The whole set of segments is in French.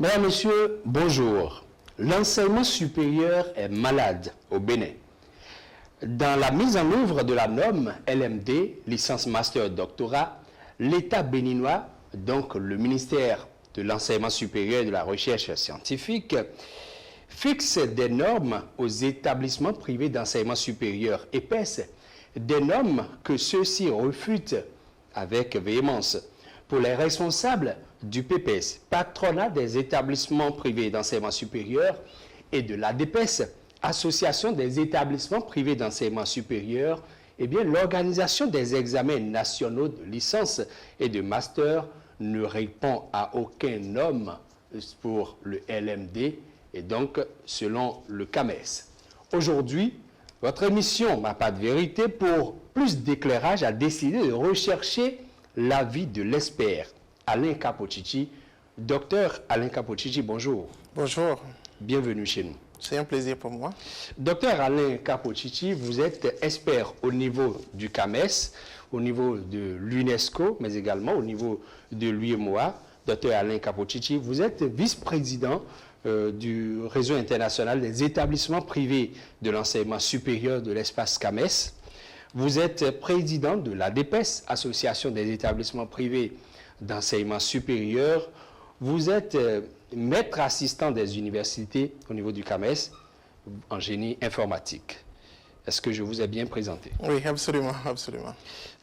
Mesdames, Messieurs, bonjour. L'enseignement supérieur est malade au Bénin. Dans la mise en œuvre de la norme LMD, licence master doctorat, l'État béninois, donc le ministère de l'enseignement supérieur et de la recherche scientifique, fixe des normes aux établissements privés d'enseignement supérieur épaisses, des normes que ceux-ci refutent avec véhémence. Pour les responsables du PPS, patronat des établissements privés d'enseignement supérieur, et de l'ADPES, Association des établissements privés d'enseignement supérieur, eh bien, l'organisation des examens nationaux de licence et de master ne répond à aucun norme pour le LMD et donc selon le CAMES. Aujourd'hui, votre émission Ma Part de Vérité, pour plus d'éclairage, a décidé de rechercher l'avis de l'expert Alain Kapochichi. Docteur Alain Kapochichi, bonjour. Bonjour. Bienvenue chez nous. C'est un plaisir pour moi. Docteur Alain Kapochichi, vous êtes expert au niveau du CAMES, au niveau de l'UNESCO, mais également au niveau de l'UEMOA. Docteur Alain Kapochichi, vous êtes vice-président du réseau international des établissements privés de l'enseignement supérieur de l'espace CAMES. Vous êtes président de l'ADPES, Association des établissements privés d'enseignement supérieur. Vous êtes maître assistant des universités au niveau du CAMES en génie informatique. Est-ce que je vous ai bien présenté? Oui, absolument, absolument.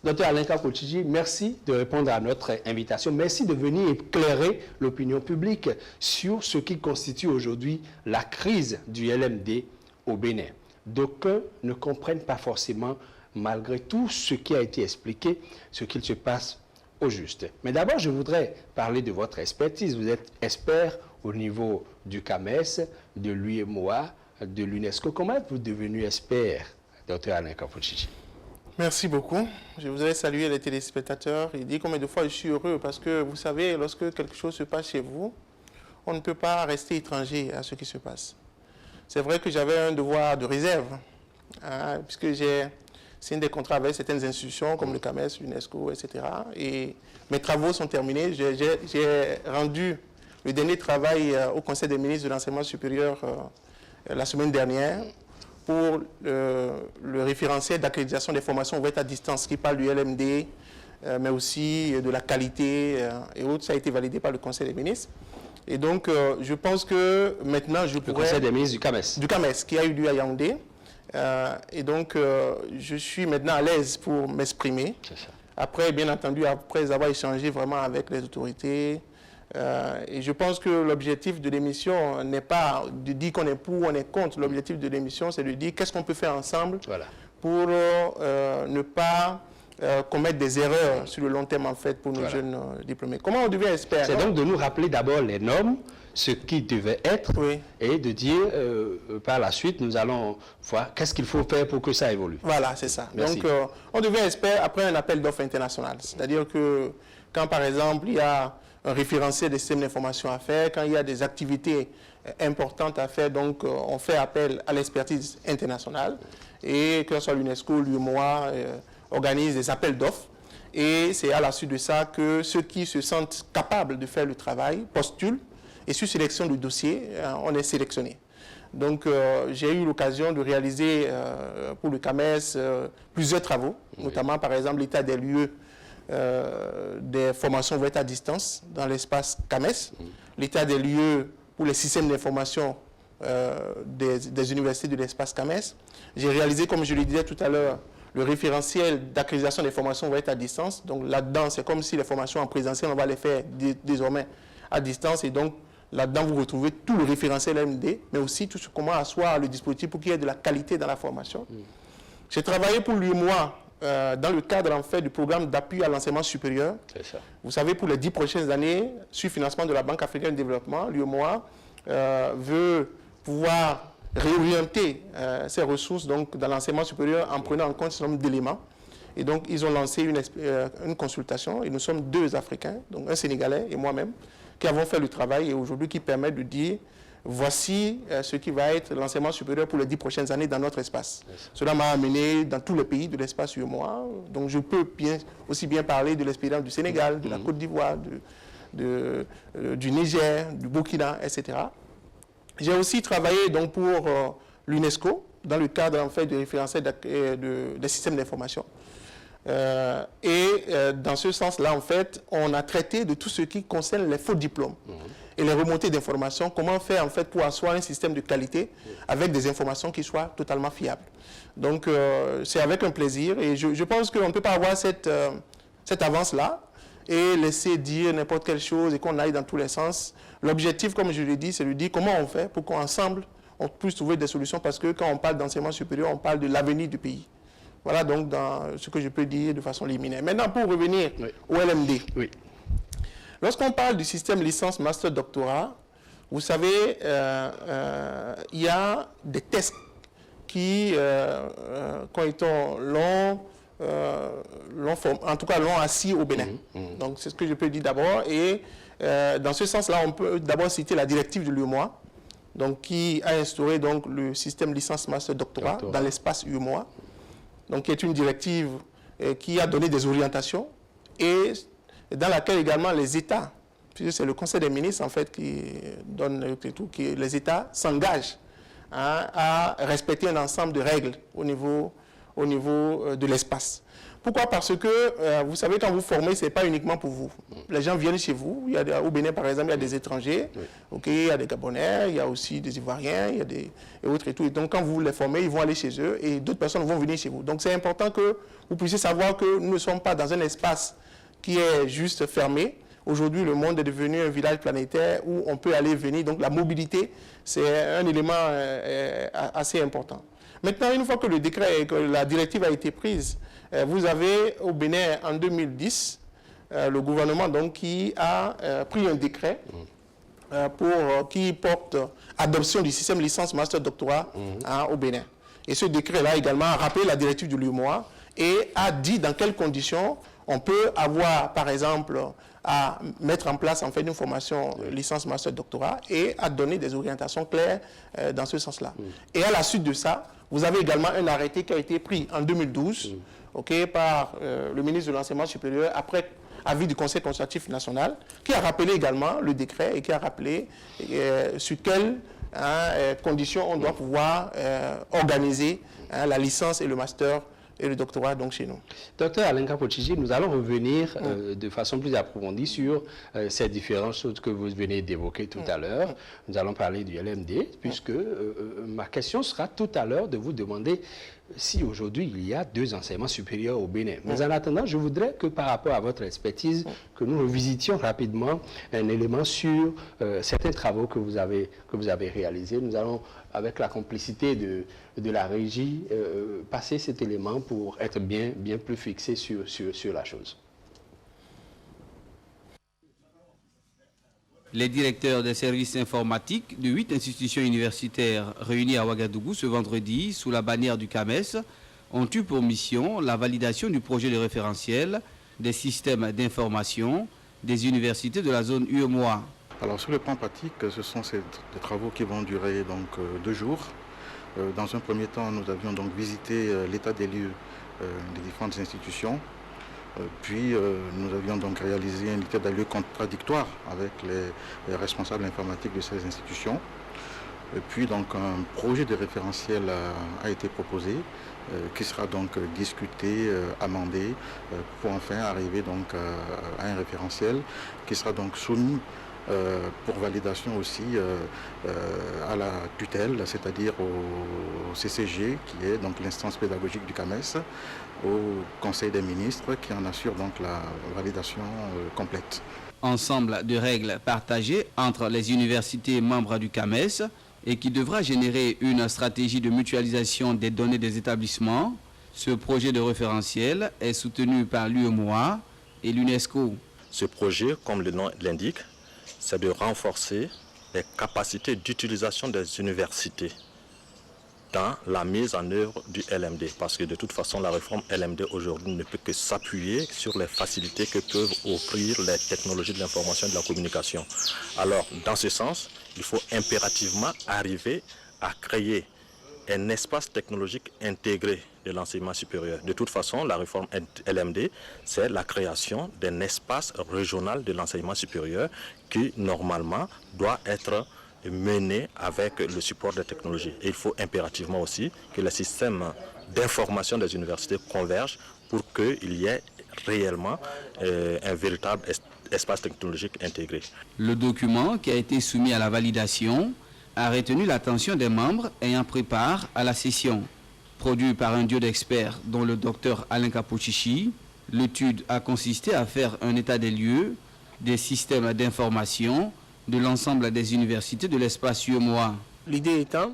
Docteur Alain Kapochichi, merci de répondre à notre invitation. Merci de venir éclairer l'opinion publique sur ce qui constitue aujourd'hui la crise du LMD au Bénin. D'aucuns ne comprennent pas forcément, malgré tout ce qui a été expliqué, ce qu'il se passe au juste. Mais d'abord, je voudrais parler de votre expertise. Vous êtes expert au niveau du CAMES, de l'UEMOA, de l'UNESCO. Comment êtes-vous devenu expert, Dr Alain Kapochichi? Merci beaucoup. Je voudrais saluer les téléspectateurs et dire combien de fois je suis heureux parce que vous savez, lorsque quelque chose se passe chez vous, on ne peut pas rester étranger à ce qui se passe. C'est vrai que j'avais un devoir de réserve, puisque j'ai signé des contrats avec certaines institutions comme le CAMES, l'UNESCO, etc. Et mes travaux sont terminés. J'ai rendu le dernier travail au Conseil des ministres de l'enseignement supérieur la semaine dernière pour le référentiel d'accréditation des formations ouvertes à distance qui parle du LMD, mais aussi de la qualité et autres. Ça a été validé par le Conseil des ministres. Et donc, je pense que maintenant, je pourrais... Le Conseil des ministres du CAMES. Du CAMES, qui a eu lieu à Yaoundé. Et donc, je suis maintenant à l'aise pour m'exprimer. Après, bien entendu, après avoir échangé vraiment avec les autorités. Et je pense que l'objectif de l'émission n'est pas de dire qu'on est pour ou on est contre. L'objectif de l'émission, c'est de dire qu'est-ce qu'on peut faire ensemble pour ne pas commettre des erreurs sur le long terme, en fait, pour nos jeunes diplômés. Comment on devient expert? C'est donc de nous rappeler d'abord les normes, ce qui devait être, et de dire par la suite, nous allons voir qu'est-ce qu'il faut faire pour que ça évolue. Voilà, c'est ça. Merci. Donc, on devient expert après un appel d'offres international. C'est-à-dire que quand, par exemple, il y a un référentiel des systèmes d'information à faire, quand il y a des activités importantes à faire, donc on fait appel à l'expertise internationale, et que ce soit l'UNESCO, l'UEMOA, organise des appels d'offres. Et c'est à la suite de ça que ceux qui se sentent capables de faire le travail postulent. Et sur sélection du dossier, on est sélectionné. Donc, j'ai eu l'occasion de réaliser pour le CAMES plusieurs travaux, notamment par exemple l'état des lieux des formations ouvertes à distance dans l'espace CAMES, l'état des lieux pour les systèmes d'information des universités de l'espace CAMES. J'ai réalisé, comme je le disais tout à l'heure, le référentiel d'accréditation des formations ouvertes à distance. Donc là-dedans, c'est comme si les formations en présentiel, on va les faire désormais à distance. Et donc, là-dedans, vous retrouvez tout le référentiel MD, mais aussi tout comment asseoir le dispositif pour qu'il y ait de la qualité dans la formation. J'ai travaillé pour l'UEMOA dans le cadre, en fait, du programme d'appui à l'enseignement supérieur. Vous savez, pour les 10 prochaines années, sur financement de la Banque africaine de développement, l'UEMOA veut pouvoir réorienter ses ressources donc, dans l'enseignement supérieur en prenant en compte un certain nombre d'éléments. Et donc, ils ont lancé une consultation, et nous sommes 2 Africains, donc un Sénégalais et moi-même, qui avons fait le travail et aujourd'hui qui permet de dire voici ce qui va être l'enseignement supérieur pour les 10 prochaines années dans notre espace. Cela m'a amené dans tous les pays de l'espace UEMOA, donc je peux aussi bien parler de l'expérience du Sénégal, de la Côte d'Ivoire, du Niger, du Burkina, etc. J'ai aussi travaillé donc, pour l'UNESCO, dans le cadre en fait, du référentiel des systèmes d'information. Dans ce sens-là, en fait, on a traité de tout ce qui concerne les faux diplômes et les remontées d'informations. Comment faire en fait, pour asseoir un système de qualité avec des informations qui soient totalement fiables. Donc, c'est avec un plaisir. Et je pense qu'on ne peut pas avoir cette avance-là et laisser dire n'importe quelle chose et qu'on aille dans tous les sens. L'objectif, comme je l'ai dit, c'est de dire comment on fait pour qu'ensemble, on puisse trouver des solutions. Parce que quand on parle d'enseignement supérieur, on parle de l'avenir du pays. Voilà donc dans ce que je peux dire de façon liminaire. Maintenant, pour revenir au LMD. Oui. Lorsqu'on parle du système licence, master, doctorat, vous savez, il y a des tests qui, quand ils l'ont assis au Bénin. Donc, c'est ce que je peux dire d'abord. Et dans ce sens-là, on peut d'abord citer la directive de l'UEMOA, donc qui a instauré donc, le système licence, master, doctorat dans l'espace UEMOA. Donc, qui est une directive qui a donné des orientations et dans laquelle également les États, puisque c'est le Conseil des ministres en fait qui donne tout, les États s'engagent à respecter un ensemble de règles au niveau de l'espace. Pourquoi? Parce que, vous savez, quand vous formez, ce n'est pas uniquement pour vous. Les gens viennent chez vous. Il y a au Bénin, par exemple, il y a des étrangers. Okay, il y a des Gabonais, il y a aussi des Ivoiriens, il y a et autres et tout. Et donc, quand vous les formez, ils vont aller chez eux et d'autres personnes vont venir chez vous. Donc, c'est important que vous puissiez savoir que nous ne sommes pas dans un espace qui est juste fermé. Aujourd'hui, le monde est devenu un village planétaire où on peut aller et venir. Donc, la mobilité, c'est un élément assez important. Maintenant, une fois que le décret et que la directive a été prise, vous avez au Bénin en 2010 le gouvernement donc, qui a pris un décret qui porte adoption du système licence master doctorat au Bénin. Et ce décret-là également a rappelé la directive de l'UEMOA et a dit dans quelles conditions on peut avoir, par exemple, à mettre en place en fait une formation licence master doctorat et à donner des orientations claires dans ce sens-là. Et à la suite de ça, vous avez également un arrêté qui a été pris en 2012 par le ministre de l'Enseignement supérieur après avis du Conseil consultatif national qui a rappelé également le décret et qui a rappelé sur quelles conditions on doit pouvoir organiser la licence et le master et le doctorat donc chez nous. Docteur Alenka Pochigi, nous allons revenir de façon plus approfondie sur ces différentes choses que vous venez d'évoquer tout à l'heure. Nous allons parler du LMD, puisque ma question sera tout à l'heure de vous demander si aujourd'hui il y a 2 enseignements supérieurs au Bénin. Mais en attendant, je voudrais que par rapport à votre expertise, que nous revisitions rapidement un élément sur certains travaux que vous avez réalisés. Nous allons, avec la complicité de la régie, passer cet élément pour être bien plus fixé sur la chose. Les directeurs des services informatiques de 8 institutions universitaires réunies à Ouagadougou ce vendredi sous la bannière du CAMES ont eu pour mission la validation du projet de référentiel des systèmes d'information des universités de la zone UEMOA. Alors sur le plan pratique, ce sont des travaux qui vont durer donc 2 jours. Dans un premier temps, nous avions donc visité l'état des lieux des différentes institutions. Puis nous avions donc réalisé un état des lieux contradictoire avec les responsables informatiques de ces institutions. Et puis donc un projet de référentiel a été proposé qui sera donc discuté, amendé pour enfin arriver donc à un référentiel qui sera donc soumis pour validation aussi à la tutelle, c'est-à-dire au CCG, qui est donc l'instance pédagogique du CAMES, au Conseil des ministres, qui en assure donc la validation complète. Ensemble de règles partagées entre les universités membres du CAMES et qui devra générer une stratégie de mutualisation des données des établissements, ce projet de référentiel est soutenu par l'UEMOA et l'UNESCO. Ce projet, comme le nom l'indique, c'est de renforcer les capacités d'utilisation des universités dans la mise en œuvre du LMD. Parce que de toute façon, la réforme LMD aujourd'hui ne peut que s'appuyer sur les facilités que peuvent offrir les technologies de l'information et de la communication. Alors, dans ce sens, il faut impérativement arriver à créer un espace technologique intégré de l'enseignement supérieur. De toute façon, la réforme LMD, c'est la création d'un espace régional de l'enseignement supérieur qui, normalement, doit être mené avec le support des technologies. Et il faut impérativement aussi que le système d'information des universités converge pour qu'il y ait réellement un véritable espace technologique intégré. Le document qui a été soumis à la validation a retenu l'attention des membres ayant pris part à la session. Produit par un duo d'experts dont le docteur Alain Capochichi, l'étude a consisté à faire un état des lieux des systèmes d'information de l'ensemble des universités de l'espace UEMOA. L'idée étant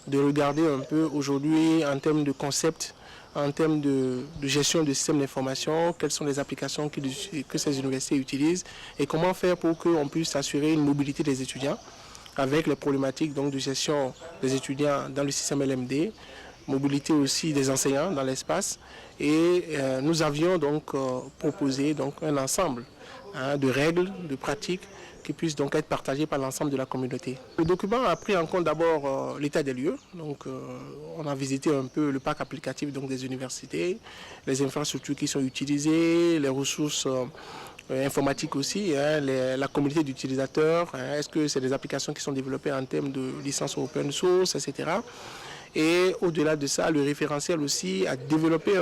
de regarder un peu aujourd'hui en termes de concept, en termes de gestion de systèmes d'information, quelles sont les applications que ces universités utilisent et comment faire pour qu'on puisse assurer une mobilité des étudiants avec les problématiques donc, de gestion des étudiants dans le système LMD, mobilité aussi des enseignants dans l'espace. Et nous avions donc proposé donc, un ensemble de règles, de pratiques qui puissent donc être partagées par l'ensemble de la communauté. Le document a pris en compte d'abord l'état des lieux. Donc, on a visité un peu le parc applicatif donc, des universités, les infrastructures qui sont utilisées, les ressources informatiques aussi, la communauté d'utilisateurs, est-ce que c'est des applications qui sont développées en termes de licence open source, etc. Et au-delà de ça, le référentiel aussi a développé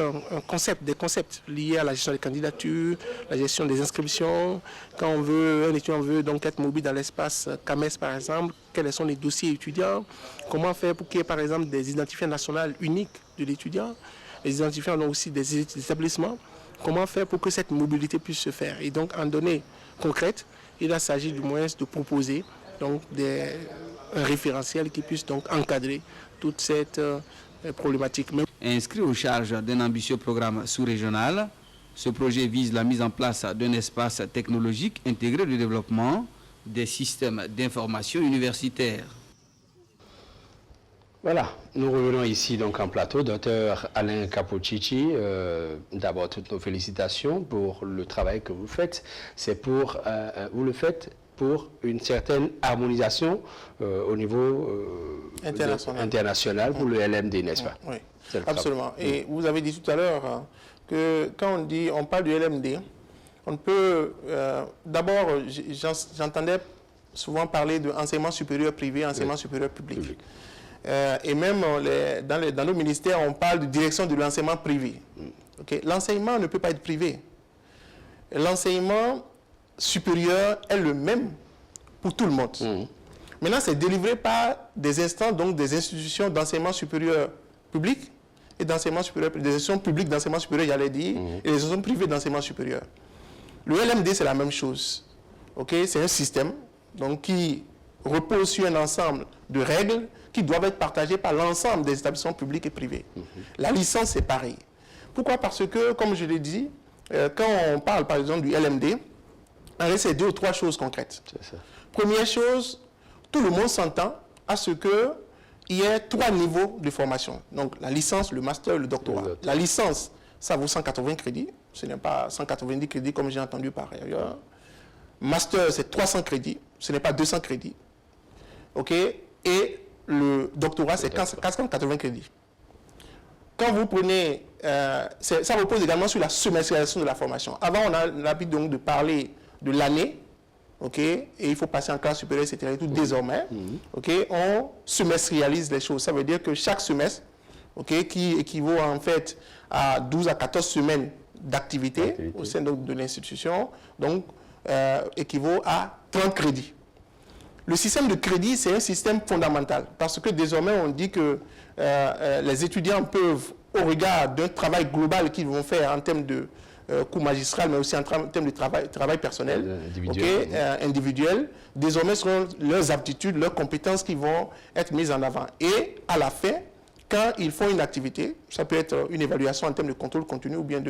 des concepts liés à la gestion des candidatures, la gestion des inscriptions. Quand un étudiant veut donc être mobile dans l'espace CAMES par exemple, quels sont les dossiers étudiants, comment faire pour qu'il y ait par exemple des identifiants nationaux uniques de l'étudiant, les identifiants donc aussi des établissements, comment faire pour que cette mobilité puisse se faire. Et donc en données concrètes, il s'agit du moins de proposer donc un référentiel qui puisse donc encadrer toute cette problématique. Inscrit aux charges d'un ambitieux programme sous-régional, ce projet vise la mise en place d'un espace technologique intégré de développement des systèmes d'information universitaires. Voilà, nous revenons ici donc en plateau. Docteur Alain Capochichi, d'abord toutes nos félicitations pour le travail que vous faites. Vous le faites pour une certaine harmonisation au niveau international pour le LMD, n'est-ce pas? Oui, absolument. Et vous avez dit tout à l'heure que quand on parle du LMD, on peut... D'abord, j'entendais souvent parler d'enseignement supérieur privé, enseignement supérieur public. Et même dans nos ministères, on parle de direction de l'enseignement privé. Okay? L'enseignement ne peut pas être privé. L'enseignement supérieur est le même pour tout le monde. Maintenant, c'est délivré par des instances, donc des institutions d'enseignement supérieur public et d'enseignement supérieur, des institutions publiques d'enseignement supérieur, j'allais dire, et des institutions privées d'enseignement supérieur. Le LMD, c'est la même chose. Okay? C'est un système donc, qui repose sur un ensemble de règles qui doivent être partagées par l'ensemble des établissements publics et privés. La licence, c'est pareil. Pourquoi? Parce que, comme je l'ai dit, quand on parle par exemple du LMD, en fait, c'est 2 ou 3 choses concrètes. Première chose, tout le monde s'entend à ce qu'il y ait 3 niveaux de formation. Donc la licence, le master, le doctorat. La licence, ça vaut 180 crédits. Ce n'est pas 190 crédits comme j'ai entendu par ailleurs. Master, c'est 300 crédits. Ce n'est pas 200 crédits. OK? Et le doctorat, c'est 480 crédits. Quand vous prenez... ça repose également sur la semestrialisation de la formation. Avant, on a l'habitude donc de parler de l'année, ok, et il faut passer en classe supérieure, etc. Et tout désormais, ok, on semestrialise les choses. Ça veut dire que chaque semestre, ok, qui équivaut en fait à 12 à 14 semaines d'activité au sein de l'institution, donc équivaut à 30 crédits. Le système de crédit, c'est un système fondamental parce que désormais, on dit que les étudiants peuvent, au regard d'un travail global qu'ils vont faire en termes de cours magistral, mais aussi en termes de travail personnel, individuel, désormais seront leurs aptitudes, leurs compétences qui vont être mises en avant. Et à la fin, quand ils font une activité, ça peut être une évaluation en termes de contrôle continu ou bien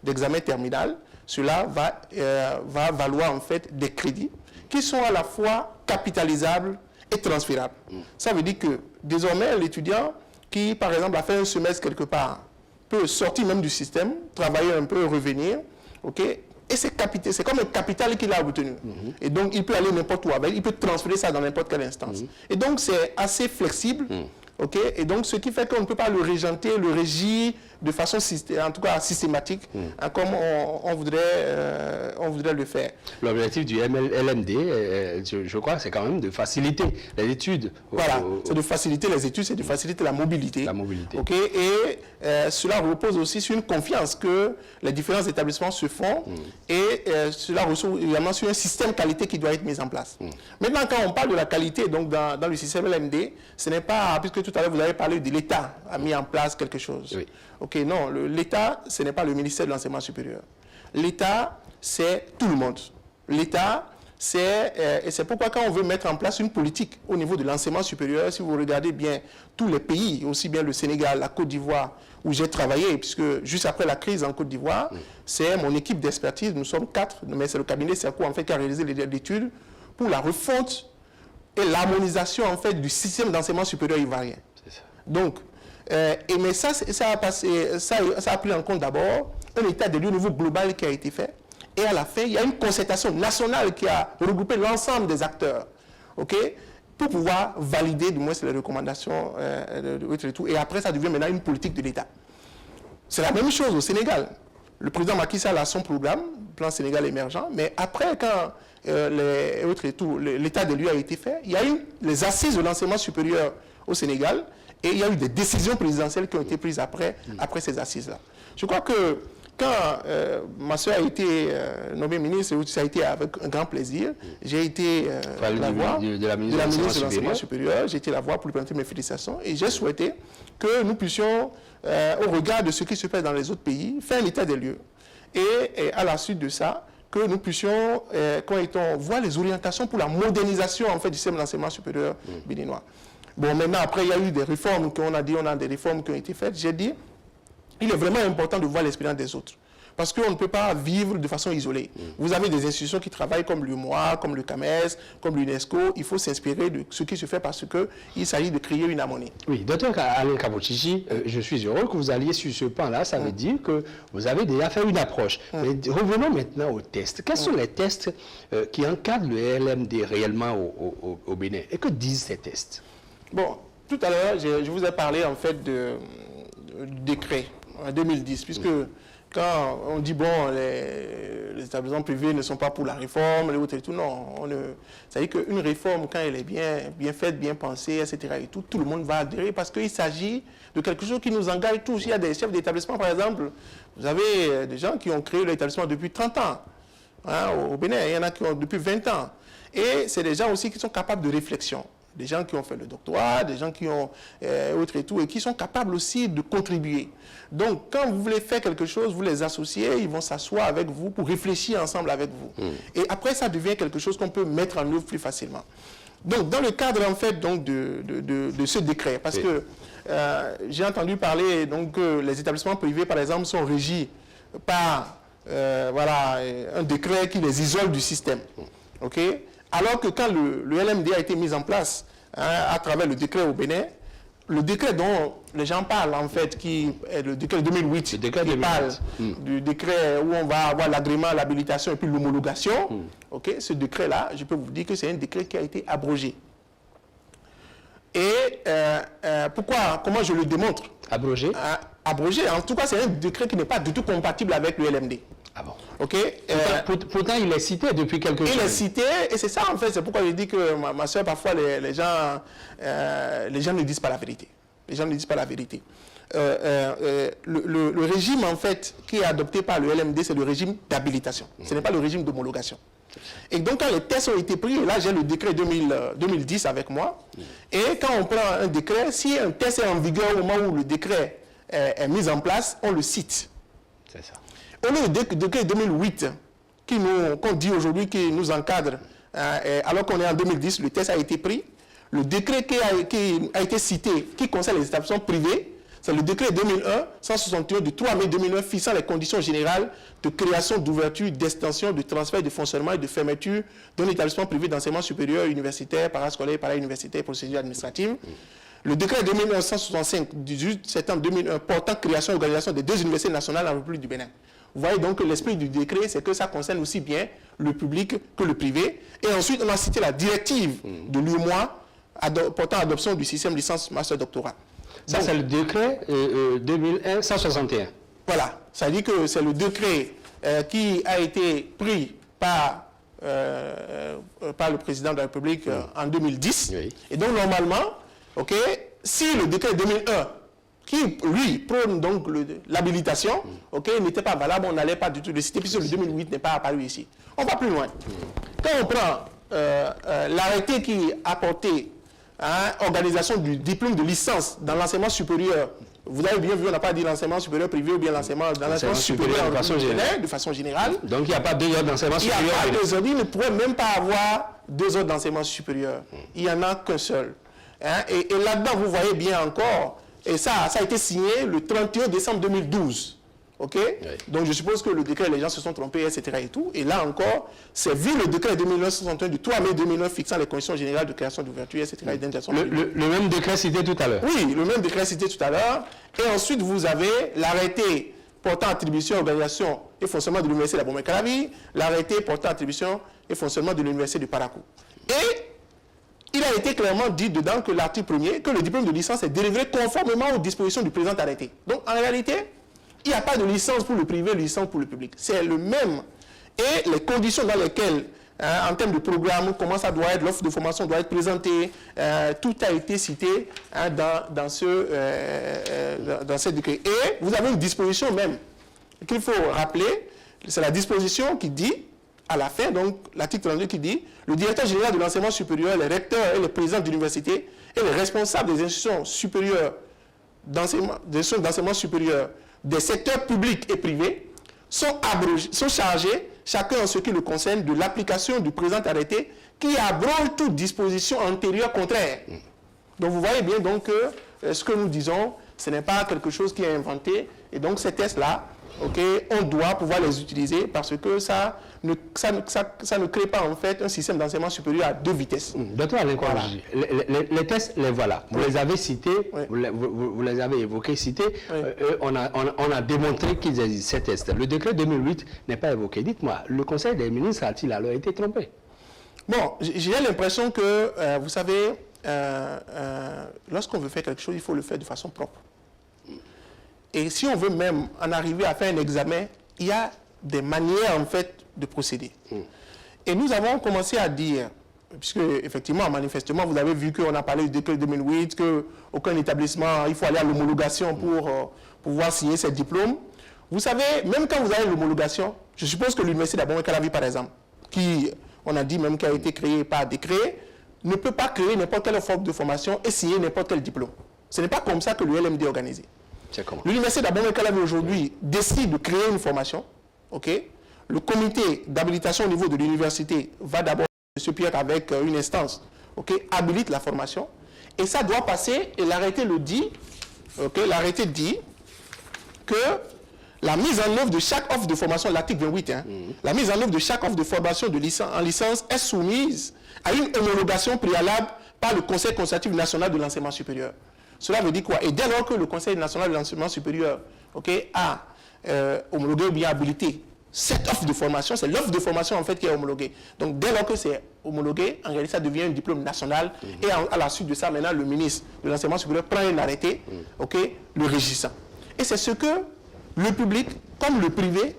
d'examen terminal, cela va valoir en fait des crédits qui sont à la fois capitalisables et transférables. Ça veut dire que désormais, l'étudiant qui, par exemple, a fait un semestre quelque part, peut sortir même du système, travailler un peu, revenir, ok, et c'est comme un capital qu'il a obtenu. Et donc, il peut aller n'importe où avec, il peut transférer ça dans n'importe quelle instance. Et donc, c'est assez flexible, ok, et donc, ce qui fait qu'on ne peut pas le régenter, le régir, de façon en tout cas systématique, comme on voudrait le faire. L'objectif du LMD, je crois, c'est quand même de faciliter les études. Voilà, c'est de faciliter les études, c'est de faciliter la mobilité. La mobilité. Okay? Et cela repose aussi sur une confiance que les différents établissements se font et cela repose également sur un système qualité qui doit être mis en place. Maintenant, quand on parle de la qualité donc dans le système LMD, ce n'est pas, puisque tout à l'heure vous avez parlé de l'État a mis en place quelque chose. Oui. Ok, non, l'État, ce n'est pas le ministère de l'Enseignement supérieur. L'État, c'est tout le monde. L'État, et c'est pourquoi quand on veut mettre en place une politique au niveau de l'enseignement supérieur, si vous regardez bien tous les pays, aussi bien le Sénégal, la Côte d'Ivoire, où j'ai travaillé, puisque juste après la crise en Côte d'Ivoire, c'est mon équipe d'expertise, nous sommes 4, mais c'est le cabinet CERCO en fait qui a réalisé l'étude pour la refonte et l'harmonisation en fait du système d'enseignement supérieur ivoirien. Donc, mais ça a pris en compte d'abord un état des lieux au niveau global qui a été fait. Et à la fin, il y a une concertation nationale qui a regroupé l'ensemble des acteurs, pour pouvoir valider du moins les recommandations et tout. Et après, ça devient maintenant une politique de l'État. C'est la même chose au Sénégal. Le président Macky Sall a son programme, plan Sénégal émergent, mais après, quand l'état des lieux a été fait, il y a eu les assises de l'enseignement supérieur au Sénégal, et il y a eu des décisions présidentielles qui ont été prises après ces assises-là. Je crois que quand ma soeur a été nommée ministre, ça a été avec un grand plaisir. J'ai été la voix de la ministre de l'Enseignement supérieur. J'ai été la voix pour lui présenter mes félicitations. Et j'ai souhaité que nous puissions, au regard de ce qui se passe dans les autres pays, faire un état des lieux. Et à la suite de ça, que nous puissions, voir les orientations pour la modernisation en fait, du système d'enseignement supérieur béninois. Bon, maintenant, après, il y a eu des réformes qu'on a dit, on a des réformes qui ont été faites. J'ai dit, il est vraiment important de voir l'expérience des autres. Parce qu'on ne peut pas vivre de façon isolée. Vous avez des institutions qui travaillent comme l'UMOA, comme le CAMES, comme l'UNESCO. Il faut s'inspirer de ce qui se fait parce qu'il s'agit de créer une harmonie. Oui, docteur Alain Kabouchichi, je suis heureux que vous alliez sur ce pan-là. Ça veut dire que vous avez déjà fait une approche. Mais revenons maintenant aux tests. Quels sont les tests qui encadrent le LMD réellement au Bénin? Et que disent ces tests? Bon, tout à l'heure, je vous ai parlé en fait du décret en 2010, puisque quand on dit, bon, les établissements privés ne sont pas pour la réforme, les autres et tout, non. Ça veut dire qu'une réforme, quand elle est bien faite, bien pensée, etc., et tout le monde va adhérer parce qu'il s'agit de quelque chose qui nous engage tous. Il y a des chefs d'établissement, par exemple, vous avez des gens qui ont créé l'établissement depuis 30 ans au Bénin, il y en a qui ont depuis 20 ans. Et c'est des gens aussi qui sont capables de réflexion. Des gens qui ont fait le doctorat, des gens qui ont autre et tout, et qui sont capables aussi de contribuer. Donc, quand vous voulez faire quelque chose, vous les associez, ils vont s'asseoir avec vous pour réfléchir ensemble avec vous. Et après, ça devient quelque chose qu'on peut mettre en œuvre plus facilement. Donc, dans le cadre, en fait, donc, de ce décret, parce que j'ai entendu parler donc, que les établissements privés, par exemple, sont régis par un décret qui les isole du système. OK ? Alors que quand le LMD a été mis en place à travers le décret au Bénin, le décret dont les gens parlent en fait, qui est le décret 2008, qui parle du décret où on va avoir l'agrément, l'habilitation et puis l'homologation, ce décret-là, je peux vous dire que c'est un décret qui a été abrogé. Et comment je le démontre? Abrogé? Abrogé, en tout cas c'est un décret qui n'est pas du tout compatible avec le LMD. Ah bon? Ok. Pourtant, il est cité depuis quelques jours. Il est cité, et c'est ça en fait, c'est pourquoi je dis que ma soeur, parfois, les gens ne disent pas la vérité. Les gens ne disent pas la vérité. Le régime en fait qui est adopté par le LMD, c'est le régime d'habilitation. Ce n'est pas le régime d'homologation. Et donc quand les tests ont été pris, et là j'ai le décret 2010 avec moi, et quand on prend un décret, si un test est en vigueur au moment où le décret est mis en place, on le cite. C'est ça. On a le décret 2008 qu'on dit aujourd'hui qui nous encadre, alors qu'on est en 2010, le test a été pris. Le décret qui a été cité, qui concerne les établissements privés, c'est le décret 2001-161 du 3 mai 2001 fixant les conditions générales de création, d'ouverture, d'extension, de transfert, de fonctionnement et de fermeture d'un établissement privé d'enseignement supérieur, universitaire, parascolaire, parauniversitaire et procédure administrative. Le décret 2001-165 du 18 septembre 2001 portant création et organisation des 2 universités nationales en République du Bénin. Vous voyez donc que l'esprit du décret, c'est que ça concerne aussi bien le public que le privé. Et ensuite, on a cité la directive de l'UMOA portant adoption du système licence master doctorat. Ça, c'est le décret 2001-161. Voilà, ça dit que c'est le décret qui a été pris par le président de la République en 2010. Oui. Et donc, normalement, si le décret 2001, qui, lui, prône donc l'habilitation, n'était pas valable, on n'allait pas du tout le citer, puisque le 2008 n'est pas apparu ici. On va plus loin. Quand on prend l'arrêté qui a porté organisation du diplôme de licence dans l'enseignement supérieur, vous avez bien vu, on n'a pas dit l'enseignement supérieur privé ou bien l'enseignement supérieur de façon générale. Donc il n'y a pas 2 heures d'enseignement supérieur. Il n'y a pas 2 heures, il ne pourrait même pas avoir 2 heures d'enseignement supérieur. Il n'y en a qu'un seul. Et là-dedans, vous voyez bien encore, et ça a été signé le 31 décembre 2012. Oui. Donc je suppose que le décret, les gens se sont trompés, etc. Et tout. Et là encore, c'est vu le décret 2009-61 du 3 mai 2009 fixant les conditions générales de création, d'ouverture, etc. Le même décret cité tout à l'heure. Oui, le même décret cité tout à l'heure. Et ensuite, vous avez l'arrêté portant attribution, organisation et fonctionnement de l'Université d'Abomey-Calavi, l'arrêté portant attribution et fonctionnement de l'Université de Parakou. Et il a été clairement dit dedans que l'article 1er, que le diplôme de licence est délivré conformément aux dispositions du présent arrêté. Donc, en réalité, il n'y a pas de licence pour le privé, licence pour le public. C'est le même. Et les conditions dans lesquelles, en termes de programme, comment ça doit être, l'offre de formation doit être présentée, tout a été cité dans ce décret. Et vous avez une disposition même qu'il faut rappeler, c'est la disposition qui dit, à la fin, donc l'article 32 qui dit, le directeur général de l'enseignement supérieur, les recteurs et les présidents d'université et les responsables des institutions supérieures d'enseignement supérieur des secteurs publics et privés sont chargés, chacun en ce qui le concerne, de l'application du présent arrêté qui abroge toute disposition antérieure contraire. Donc vous voyez bien donc que ce que nous disons, ce n'est pas quelque chose qui est inventé. Et donc ces tests-là, on doit pouvoir les utiliser parce que ça ne crée pas en fait un système d'enseignement supérieur à 2 vitesses. Docteur Alain Kouaji, les tests, les voilà. Vous les avez cités, vous les avez évoqués, cités. On a démontré qu'ils existent, ces tests. Le décret 2008 n'est pas évoqué. Dites-moi, le Conseil des ministres a-t-il alors été trompé? Bon, j'ai l'impression que, vous savez, lorsqu'on veut faire quelque chose, il faut le faire de façon propre. Et si on veut même en arriver à faire un examen, il y a des manières en fait de procéder. Et nous avons commencé à dire, puisque effectivement, manifestement, vous avez vu qu'on a parlé du décret 2008, qu'aucun établissement, il faut aller à l'homologation pour pouvoir signer ses diplômes. Vous savez, même quand vous avez l'homologation, je suppose que l'Université d'Abomey-Calavi, par exemple, qui, on a dit même, qui a été créée par décret, ne peut pas créer n'importe quelle forme de formation et signer n'importe quel diplôme. Ce n'est pas comme ça que le LMD est organisé. L'Université d'Abomey-Calavi aujourd'hui décide de créer une formation. Le comité d'habilitation au niveau de l'université va d'abord, M. Pierre, avec une instance, habilite la formation. Et ça doit passer, et l'arrêté le dit, l'arrêté dit que la mise en œuvre de chaque offre de formation, l'article 28, la mise en œuvre de chaque offre de formation en licence est soumise à une homologation préalable par le Conseil consultatif national de l'enseignement supérieur. Cela veut dire quoi? Et dès lors que le Conseil national de l'enseignement supérieur a homologué ou bien habilité cette offre de formation, c'est l'offre de formation en fait qui est homologuée. Donc dès lors que c'est homologué, en réalité ça devient un diplôme national et à la suite de ça, maintenant le ministre de l'enseignement supérieur prend un arrêté le régissant. Et c'est ce que le public comme le privé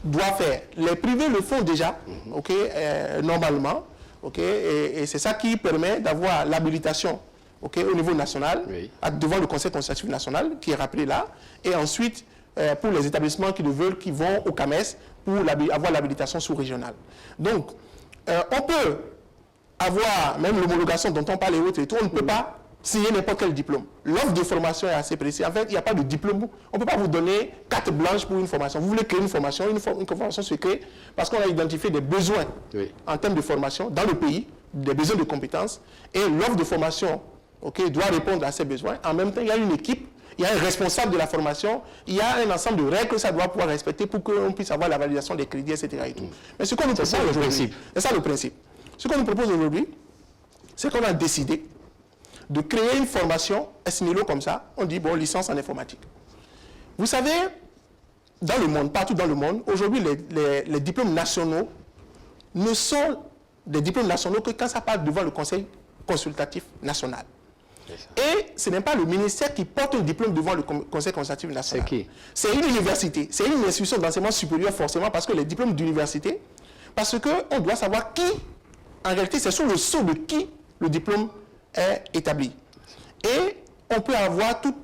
doit faire. Les privés le font déjà, normalement, et c'est ça qui permet d'avoir l'habilitation au niveau national, devant le Conseil consultatif national, qui est rappelé là, et ensuite, pour les établissements qui le veulent, qui vont au CAMES pour avoir l'habilitation sous-régionale. Donc, on peut avoir, même l'homologation dont on parle et autres, et tout, on ne peut pas signer n'importe quel diplôme. L'offre de formation est assez précise. En fait, il n'y a pas de diplôme. On ne peut pas vous donner carte blanche pour une formation. Vous voulez créer une formation se crée parce qu'on a identifié des besoins en termes de formation dans le pays, des besoins de compétences, et l'offre de formation doit répondre à ces besoins. En même temps, il y a une équipe, il y a un responsable de la formation, il y a un ensemble de règles que ça doit pouvoir respecter pour qu'on puisse avoir la validation des crédits, etc. Et tout. Mais ce qu'on nous propose aujourd'hui, c'est ça le principe. Ce qu'on nous propose aujourd'hui, c'est qu'on a décidé de créer une formation, SNILO comme ça, on dit, bon, licence en informatique. Vous savez, dans le monde, partout dans le monde, aujourd'hui, les diplômes nationaux ne sont des diplômes nationaux que quand ça passe devant le Conseil consultatif national. Et ce n'est pas le ministère qui porte un diplôme devant le Conseil consultatif national. C'est qui? C'est une université, c'est une institution d'enseignement supérieur forcément, parce que les diplômes d'université, parce qu'on doit savoir qui, en réalité, c'est sur le sceau de qui le diplôme est établi. Et on peut avoir toute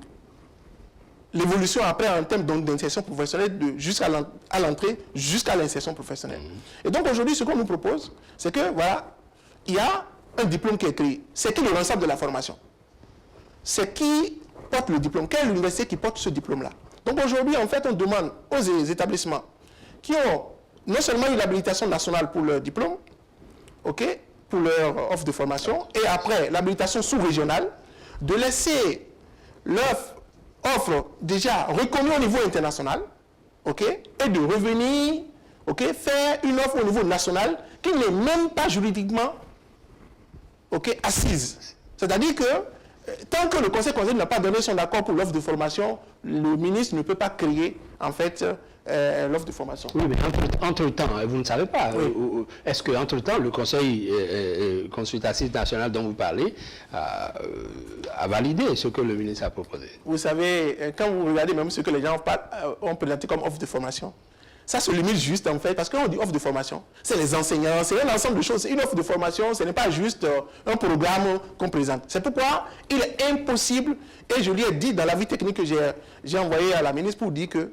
l'évolution après en termes d'insertion professionnelle jusqu'à l'entrée, jusqu'à l'insertion professionnelle. Et donc aujourd'hui, ce qu'on nous propose, c'est que voilà, il y a un diplôme qui est créé. C'est qui le responsable de la formation? C'est qui porte le diplôme? Quelle est l'université qui porte ce diplôme-là? Donc aujourd'hui, en fait, on demande aux établissements qui ont non seulement une habilitation nationale pour leur diplôme, ok, pour leur offre de formation, et après l'habilitation sous-régionale, de laisser leur offre déjà reconnue au niveau international, ok, et de revenir, ok, faire une offre au niveau national qui n'est même pas juridiquement, ok, assise. C'est-à-dire que tant que le Conseil constitutionnel n'a pas donné son accord pour l'offre de formation, le ministre ne peut pas créer, en fait, l'offre de formation. Oui, mais entre-temps, vous ne savez pas. Oui. Est-ce qu'entre-temps, le Conseil consultatif national dont vous parlez a validé ce que le ministre a proposé? Vous savez, quand vous regardez même ce que les gens ont présenté comme offre de formation, ça se limite juste en fait, parce qu'on dit offre de formation, c'est les enseignants, c'est un ensemble de choses. Une offre de formation, ce n'est pas juste un programme qu'on présente. C'est pourquoi il est impossible, et je lui ai dit dans l'avis technique que j'ai envoyé à la ministre pour dire que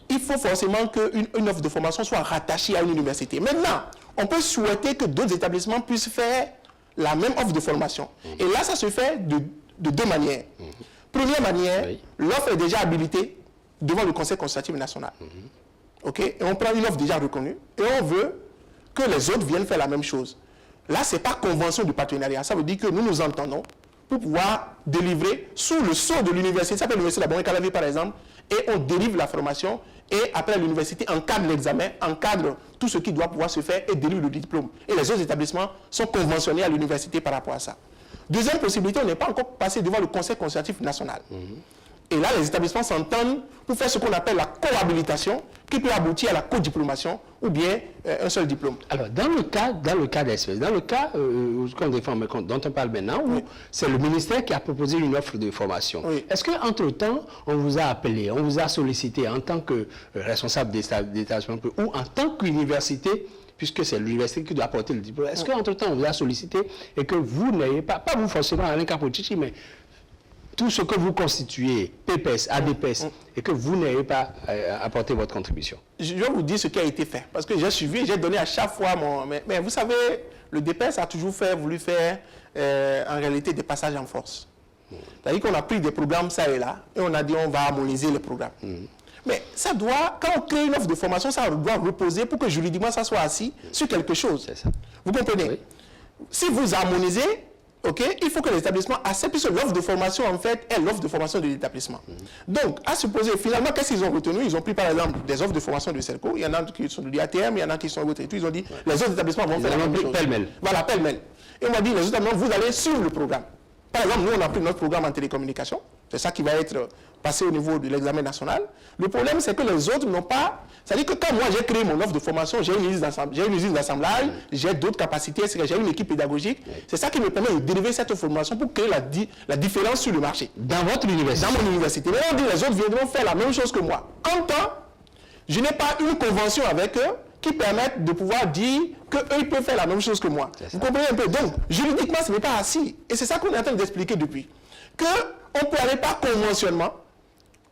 il faut forcément qu'une offre de formation soit rattachée à une université. Maintenant, on peut souhaiter que d'autres établissements puissent faire la même offre de formation. Et là, ça se fait de deux manières. Première manière, l'offre est déjà habilitée devant le Conseil consultatif national. Ok, et on prend une offre déjà reconnue et on veut que les autres viennent faire la même chose. Là, ce n'est pas convention de partenariat. Ça veut dire que nous nous entendons pour pouvoir délivrer sous le sceau de l'université. Ça s'appelle l'université de la Bonne-Calavi, par exemple, et on délivre la formation et après l'université encadre l'examen, encadre tout ce qui doit pouvoir se faire et délivre le diplôme. Et les autres établissements sont conventionnés à l'université par rapport à ça. Deuxième possibilité, on n'est pas encore passé devant le Conseil consultatif national. Et là, les établissements s'entendent pour faire ce qu'on appelle la cohabilitation, qui peut aboutir à la codiplomation ou bien un seul diplôme. Alors, dans le cas d'espèce, dans le cas dont on parle maintenant, où c'est le ministère qui a proposé une offre de formation, est-ce qu'entre-temps, on vous a appelé, on vous a sollicité en tant que responsable d'établissement ou en tant qu'université, puisque c'est l'université qui doit apporter le diplôme, est-ce qu'entre-temps, on vous a sollicité et que vous n'ayez pas vous forcément Alain Capochichi, mais tout ce que vous constituez, PPS, ADPS, et que vous n'ayez pas apporté votre contribution? Je vais vous dire ce qui a été fait, parce que j'ai suivi, j'ai donné à chaque fois mon... Mais vous savez, le DPS a toujours voulu faire, en réalité, des passages en force. C'est-à-dire qu'on a pris des programmes, ça et là, et on a dit on va harmoniser les programmes. Mais ça doit, quand on crée une offre de formation, ça doit reposer pour que juridiquement ça soit assis sur quelque chose. C'est ça. Vous comprenez? Si vous harmonisez, ok, il faut que l'établissement accepte, puisque l'offre de formation, en fait, est l'offre de formation de l'établissement. Donc, à supposer, finalement, qu'est-ce qu'ils ont retenu? Ils ont pris, par exemple, des offres de formation de CELCO, il y en a qui sont de l'IATM, il y en a qui sont autres et tout. Ils ont dit, les autres établissements vont faire la même chose. Pêle-mêle. Voilà, pêle-mêle. Et on m'a dit, les autres établissements, vous allez suivre le programme. Par exemple, nous, on a pris notre programme en télécommunication. C'est ça qui va être passé au niveau de l'examen national. Le problème, c'est que les autres n'ont pas... C'est-à-dire que quand moi, j'ai créé mon offre de formation, j'ai une usine d'assemblage, j'ai d'autres capacités, j'ai une équipe pédagogique. C'est ça qui me permet de dériver cette formation pour créer la différence sur le marché. Dans votre université? Dans mon université. Mais on dit les autres viendront faire la même chose que moi. En temps, je n'ai pas une convention avec eux qui permettent de pouvoir dire qu'eux, ils peuvent faire la même chose que moi. Vous comprenez un peu? Donc, juridiquement, ce n'est pas assis. Et c'est ça qu'on est en train d'expliquer depuis. Qu'on ne peut aller par conventionnement,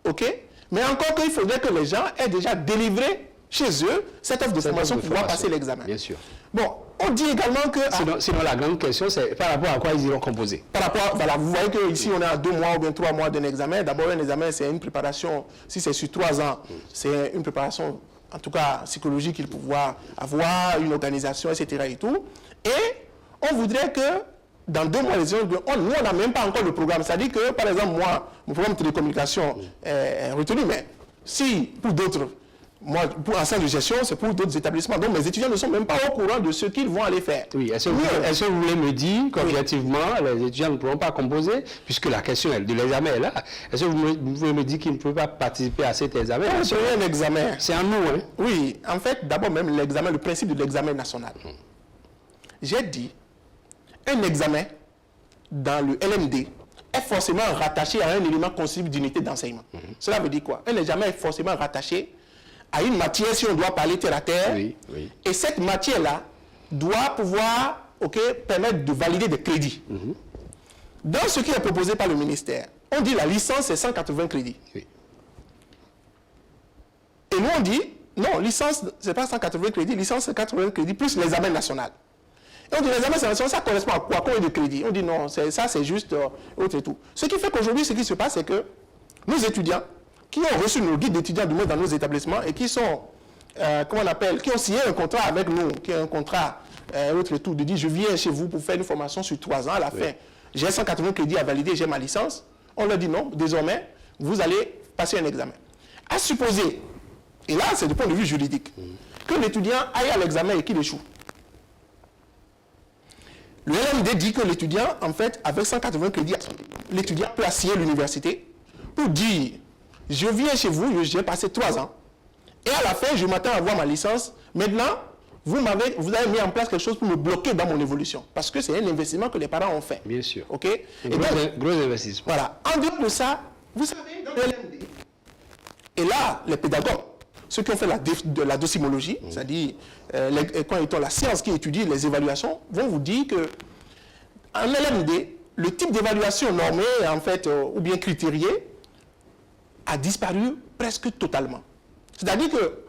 ok? Mais encore qu'il faudrait que les gens aient déjà délivré chez eux cette offre de formation pour pouvoir passer l'examen. Bien sûr. Bon, on dit également que... Sinon, la grande question, c'est par rapport à quoi ils iront composer. Par rapport, voilà, vous voyez qu'ici, on est à 2 mois ou bien 3 mois d'un examen. D'abord, un examen, c'est une préparation, si c'est sur 3 ans, c'est une préparation, en tout cas psychologique, il faut pouvoir avoir une organisation, etc. et tout. Et on voudrait que dans 2 mois, nous, on n'a même pas encore le programme. C'est-à-dire que, par exemple, moi, mon programme de télécommunication est retenu, mais si, pour d'autres, moi, pour un centre de gestion, c'est pour d'autres établissements. Donc, mes étudiants ne sont même pas au courant de ce qu'ils vont aller faire. Oui, est-ce que vous voulez me dire qu'objectivement, les étudiants ne pourront pas composer, puisque la question de l'examen est là? Est-ce que vous voulez me dire qu'ils ne peuvent pas participer à cet examen? C'est un examen. C'est en nous, hein? Oui, en fait, d'abord même l'examen, le principe de l'examen national. J'ai dit, un examen dans le LMD est forcément rattaché à un élément constitutif d'unité d'enseignement. Cela veut dire quoi? Elle n'est jamais forcément rattachée à une matière si on doit parler terre à terre. Oui, oui. Et cette matière-là doit pouvoir permettre de valider des crédits. Dans ce qui est proposé par le ministère, on dit la licence c'est 180 crédits. Oui. Et nous on dit, non, licence c'est pas 180 crédits, licence c'est 80 crédits plus l'examen national. Et on dit l'examen national, ça correspond à quoi? Combien de crédits? On dit non, ça c'est juste autre et tout. Ce qui fait qu'aujourd'hui, ce qui se passe, c'est que nos étudiants qui ont reçu nos guides d'étudiants du monde dans nos établissements et qui sont, comment on appelle, qui ont signé un contrat avec nous, qui est un contrat autre et tout, de dire je viens chez vous pour faire une formation sur 3 ans, à la fin, j'ai 180 crédits à valider, j'ai ma licence. On leur dit non, désormais, vous allez passer un examen. À supposer, et là c'est du point de vue juridique, que l'étudiant aille à l'examen et qu'il échoue. Le LMD dit que l'étudiant, en fait, avec 180 crédits, l'étudiant peut assigner l'université pour dire je viens chez vous, j'ai passé 3 ans, et à la fin, je m'attends à avoir ma licence. Maintenant, vous avez mis en place quelque chose pour me bloquer dans mon évolution. Parce que c'est un investissement que les parents ont fait. Bien sûr. OK? Gros investissement. Voilà. En dehors de ça, vous savez, dans le LMD, et là, les pédagogues, ceux qui ont fait la docimologie, c'est-à-dire quand la science qui étudie les évaluations, vont vous dire que en LMD, le type d'évaluation normée, en fait, ou bien critérié, a disparu presque totalement. C'est-à-dire que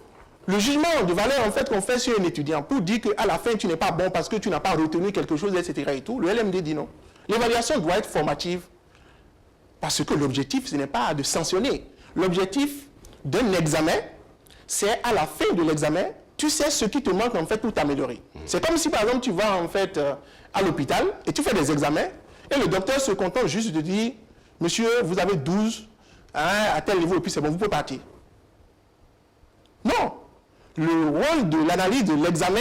le jugement de valeur en fait qu'on fait sur un étudiant pour dire qu'à la fin tu n'es pas bon parce que tu n'as pas retenu quelque chose, etc. et tout, le LMD dit non. L'évaluation doit être formative parce que l'objectif ce n'est pas de sanctionner. L'objectif d'un examen, c'est à la fin de l'examen, tu sais ce qui te manque en fait pour t'améliorer. C'est comme si par exemple tu vas en fait à l'hôpital et tu fais des examens et le docteur se contente juste de dire monsieur vous avez 12 à tel niveau et puis c'est bon, vous pouvez partir. Non. Le rôle de l'analyse de l'examen,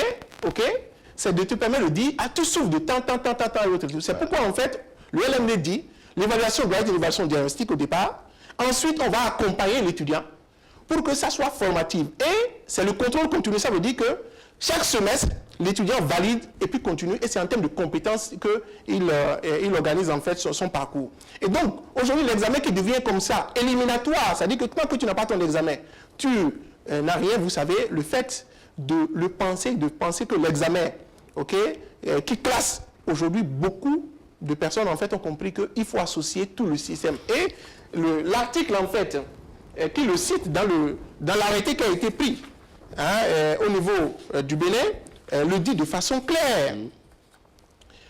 c'est de te permettre de dire, tu souffres de tant, et autres. C'est pourquoi, en fait, le LMD dit, l'évaluation doit être une évaluation diagnostique au départ. Ensuite, on va accompagner l'étudiant pour que ça soit formatif. Et c'est le contrôle continu. Ça veut dire que chaque semestre, l'étudiant valide et puis continue. Et c'est en termes de compétences qu'il organise, en fait, son parcours. Et donc, aujourd'hui, l'examen qui devient comme ça, éliminatoire, c'est-à-dire que tant que tu n'as pas ton examen, tu n'a rien, vous savez, le fait de penser que l'examen, qui classe aujourd'hui, beaucoup de personnes en fait ont compris qu'il faut associer tout le système. Et l'article en fait, qui le cite dans l'arrêté qui a été pris au niveau du Bénin, le dit de façon claire.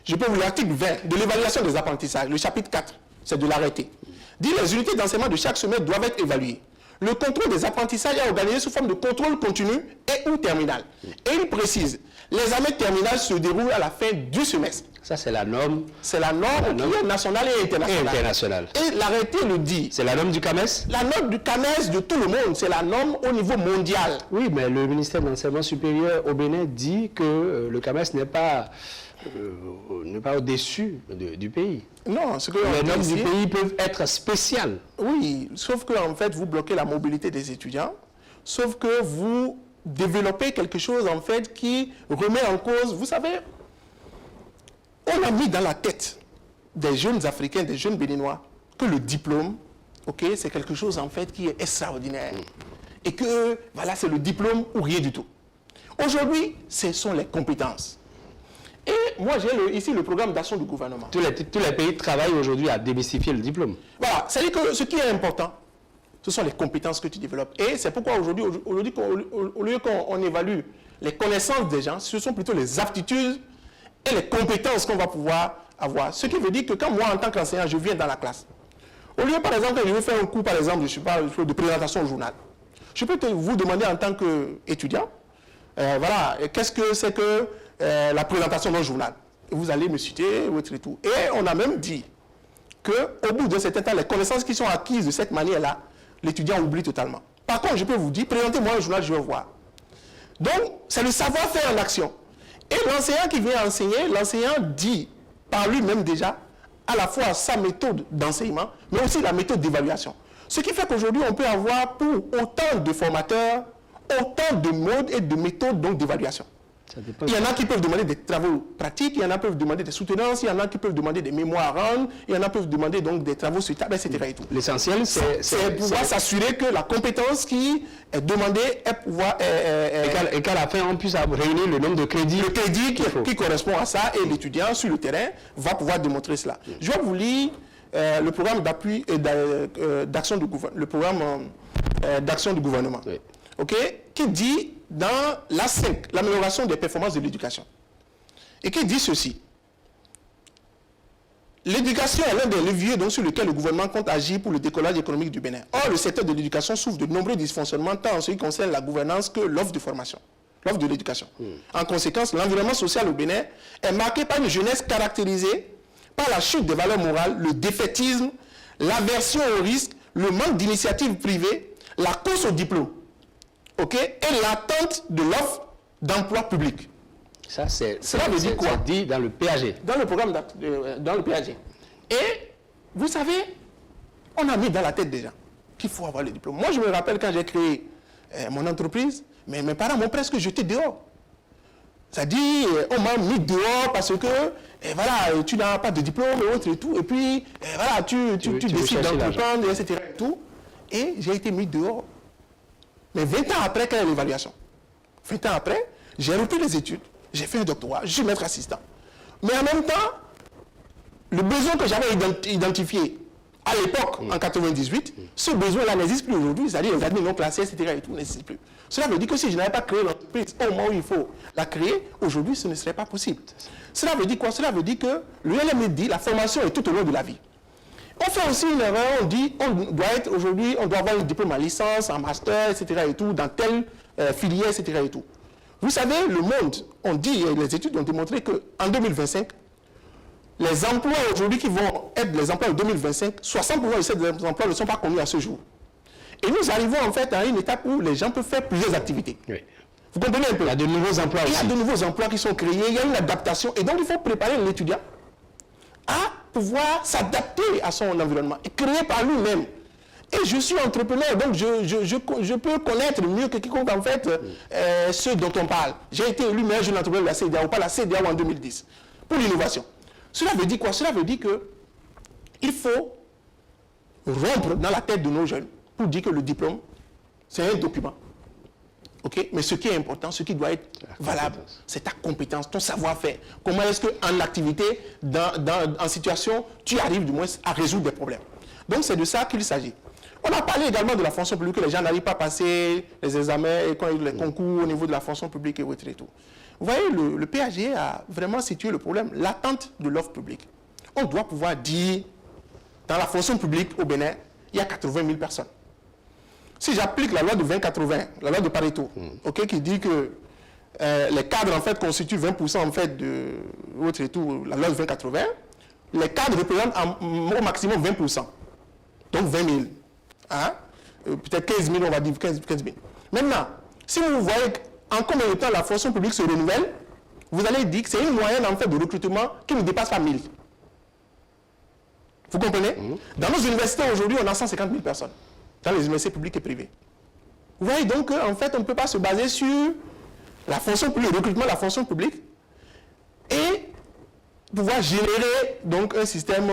Je peux vous l'article 20 de l'évaluation des apprentissages, le chapitre 4, c'est de l'arrêté. Dit les unités d'enseignement de chaque semestre doivent être évaluées. Le contrôle des apprentissages est organisé sous forme de contrôle continu et ou terminal. Et il précise, l'examen terminal se déroule à la fin du semestre. Ça, c'est la norme. C'est la norme qui est nationale et internationale. Et l'arrêté le dit. C'est la norme du CAMES? La norme du CAMES de tout le monde. C'est la norme au niveau mondial. Oui, mais le ministère de l'Enseignement supérieur au Bénin dit que le CAMES n'est pas au-dessus du pays. Non, ce que les normes du pays peuvent être spéciales. Oui, sauf que en fait, vous bloquez la mobilité des étudiants, sauf que vous développez quelque chose en fait qui remet en cause, vous savez, on a mis dans la tête des jeunes Africains, des jeunes Béninois, que le diplôme, c'est quelque chose en fait qui est extraordinaire. Et que, voilà, c'est le diplôme ou rien du tout. Aujourd'hui, ce sont les compétences. Et moi, j'ai ici le programme d'action du gouvernement. Tous les pays travaillent aujourd'hui à démystifier le diplôme. Voilà, c'est-à-dire que ce qui est important, ce sont les compétences que tu développes. Et c'est pourquoi aujourd'hui, au lieu qu'on évalue les connaissances des gens, ce sont plutôt les aptitudes et les compétences qu'on va pouvoir avoir. Ce qui veut dire que quand moi, en tant qu'enseignant, je viens dans la classe, au lieu, par exemple, quand je veux faire un cours, par exemple, je sais pas, de présentation au journal, je peux vous demander en tant qu'étudiant, voilà, qu'est-ce que c'est que la présentation d'un journal. Et vous allez me citer, et tout. Et on a même dit qu'au bout d'un certain temps, les connaissances qui sont acquises de cette manière-là, l'étudiant oublie totalement. Par contre, je peux vous dire, présentez-moi un journal, je vais voir. Donc, c'est le savoir-faire en action. Et l'enseignant qui vient enseigner, l'enseignant dit par lui-même déjà, à la fois sa méthode d'enseignement, mais aussi la méthode d'évaluation. Ce qui fait qu'aujourd'hui, on peut avoir pour autant de formateurs, autant de modes et de méthodes d'évaluation. Il y en a qui peuvent demander des travaux pratiques, il y en a qui peuvent demander des soutenances, il y en a qui peuvent demander des mémoires à rendre, il y en a qui peuvent demander donc des travaux sur table, etc. L'essentiel, c'est pouvoir s'assurer que la compétence qui est demandée est pouvoir... et qu'à la fin, on puisse réunir le nombre de crédits. Le crédit qui correspond à ça, et l'étudiant sur le terrain va pouvoir démontrer cela. Je vais vous lire le programme d'appui d'action du gouvernement, le programme d'action du gouvernement, qui dit dans la 5, l'amélioration des performances de l'éducation, et qui dit ceci: l'éducation est l'un des leviers sur lequel le gouvernement compte agir pour le décollage économique du Bénin. Or, le secteur de l'éducation souffre de nombreux dysfonctionnements tant en ce qui concerne la gouvernance que l'offre de formation, l'offre de l'éducation. En conséquence, l'environnement social au Bénin est marqué par une jeunesse caractérisée par la chute des valeurs morales, le défaitisme, l'aversion au risque, le manque d'initiatives privées, la course au diplôme, et l'attente de l'offre d'emploi public. Cela veut dire quoi? C'est dit dans le PAG. Dans le programme, dans le PAG. Et vous savez, on a mis dans la tête des gens qu'il faut avoir le diplôme. Moi, je me rappelle quand j'ai créé mon entreprise, mais mes parents m'ont presque jeté dehors. C'est-à-dire, on m'a mis dehors parce que, voilà, tu n'as pas de diplôme et autres et tout, et puis, voilà, tu décides d'entreprendre, etc. et tout. Et j'ai été mis dehors. Mais 20 ans après, quelle est l'évaluation? 20 ans après, j'ai repris les études, j'ai fait un doctorat, je suis maître assistant. Mais en même temps, le besoin que j'avais identifié à l'époque, en 98, ce besoin-là n'existe plus aujourd'hui, c'est-à-dire les admis non classés, etc. et tout n'existe plus. Cela veut dire que si je n'avais pas créé l'entreprise au moment où il faut la créer, aujourd'hui, ce ne serait pas possible. Cela veut dire quoi? Cela veut dire que le LMD dit la formation est tout au long de la vie. On fait aussi une erreur, on dit on doit être aujourd'hui, on doit avoir un diplôme en licence, en master, etc. et tout, dans telle filière, etc. et tout. Vous savez, le monde, on dit, les études ont démontré qu'en 2025, les emplois aujourd'hui qui vont être les emplois de 2025, 60% de ces emplois ne sont pas connus à ce jour. Et nous arrivons en fait à une étape où les gens peuvent faire plusieurs activités. Oui. Vous comprenez un peu? Il y a de nouveaux emplois aussi. Il y a de nouveaux emplois qui sont créés, il y a une adaptation. Et donc il faut préparer l'étudiant à pouvoir s'adapter à son environnement et créer par lui-même. Et je suis entrepreneur, donc je peux connaître mieux que quiconque en fait ce dont on parle. J'ai été élu meilleur jeune entrepreneur de la CEDEAO, pas la CEDEAO en 2010, pour l'innovation. Cela veut dire quoi? Cela veut dire qu'il faut rompre dans la tête de nos jeunes pour dire que le diplôme, c'est un document. Mais ce qui est important, ce qui doit être valable, c'est ta compétence, ton savoir-faire. Comment est-ce qu'en activité, en situation, tu arrives du moins à résoudre des problèmes. Donc c'est de ça qu'il s'agit. On a parlé également de la fonction publique, que les gens n'arrivent pas à passer les examens et quand il y a les concours au niveau de la fonction publique et autres et tout. Vous voyez, le PAG a vraiment situé le problème, l'attente de l'offre publique. On doit pouvoir dire, dans la fonction publique au Bénin, il y a 80 000 personnes. Si j'applique la loi de 20-80, la loi de Pareto, qui dit que les cadres en fait constituent 20% en fait de autre et tout, la loi de 20-80, les cadres représentent au maximum 20%. Donc 20 000. Hein? Peut-être 15 000, on va dire 15 000. Maintenant, si vous voyez en combien de temps la fonction publique se renouvelle, vous allez dire que c'est une moyenne en fait de recrutement qui ne dépasse pas 1000. Vous comprenez? Dans nos universités aujourd'hui, on a 150 000 personnes. Dans les universités publiques et privées. Vous voyez donc qu'en fait, on ne peut pas se baser sur la fonction publique, le recrutement de la fonction publique et pouvoir générer donc un système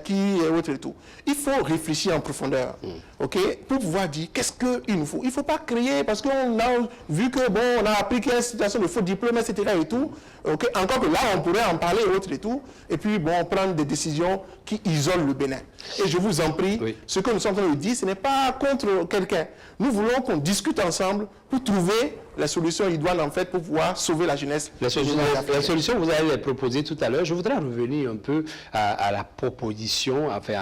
qui est autre et tout. Il faut réfléchir en profondeur, pour pouvoir dire qu'est-ce qu'il nous faut. Il ne faut pas créer parce qu'on a vu que bon, on a appris qu'il y a une situation de faux diplôme, etc. et tout. Encore que là, on pourrait en parler autre et tout. Et puis bon, prendre des décisions qui isolent le Bénin. Et je vous en prie, ce que nous sommes en train de dire, ce n'est pas contre quelqu'un. Nous voulons qu'on discute ensemble pour trouver la solution idoine en fait pour pouvoir sauver la jeunesse. La solution, vous allez la proposer tout à l'heure. Je voudrais revenir un peu à la proposition, enfin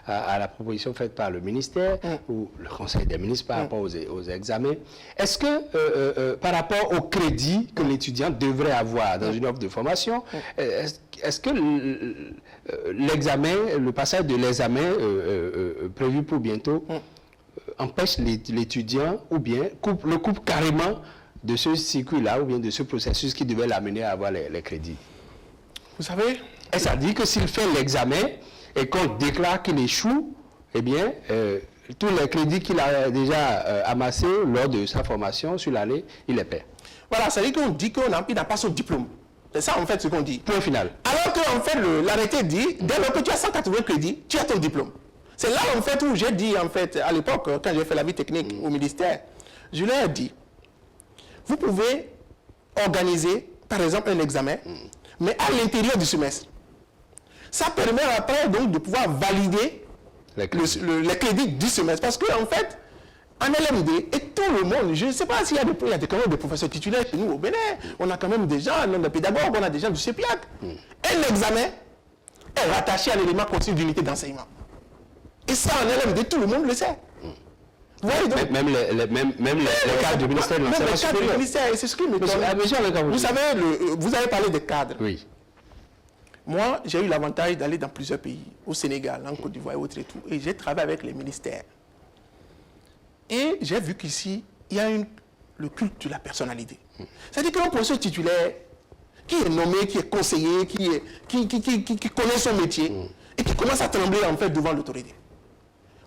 à la proposition faite par le ministère ou le Conseil des ministres par rapport aux examens. Est-ce que par rapport au crédit que l'étudiant devrait avoir dans une offre de formation, est-ce que l'examen, le passage de l'examen prévu pour bientôt empêche l'étudiant ou bien le coupe carrément de ce circuit-là ou bien de ce processus qui devait l'amener à avoir les crédits? Vous savez, ça dit que s'il fait l'examen et qu'on déclare qu'il échoue, eh bien, tous les crédits qu'il a déjà amassés lors de sa formation sur l'année, il les paie. Voilà, ça veut dire qu'on dit qu'il n'a pas son diplôme. C'est ça en fait ce qu'on dit. Point final. Alors qu'en fait l'arrêté dit, dès lors que tu as 180 crédits, tu as ton diplôme. C'est là en fait où j'ai dit en fait, à l'époque, quand j'ai fait la vie technique au ministère, je leur ai dit, vous pouvez organiser par exemple un examen, mais à l'intérieur du semestre. Ça permet après donc de pouvoir valider les crédits du semestre. Parce qu'en fait, en LMD, et tout le monde, je ne sais pas s'il y a quand même des professeurs titulaires chez nous au Bénin, on a quand même des gens, des pédagogues, on a des gens du CEPIAC. Un examen est rattaché à l'élément continu d'unité d'enseignement. Et ça, en LMD, tout le monde le sait. Ouais, donc, même les cadres du ministère de l'enseignement supérieur. C'est ce qui me donne. Vous savez, vous avez parlé des cadres. Oui. Moi, j'ai eu l'avantage d'aller dans plusieurs pays, au Sénégal, en Côte d'Ivoire et autres et tout. Et j'ai travaillé avec les ministères. Et j'ai vu qu'ici, il y a le culte de la personnalité. C'est-à-dire qu'un professeur titulaire, qui est nommé, qui est conseillé, qui connaît son métier, et qui commence à trembler en fait devant l'autorité.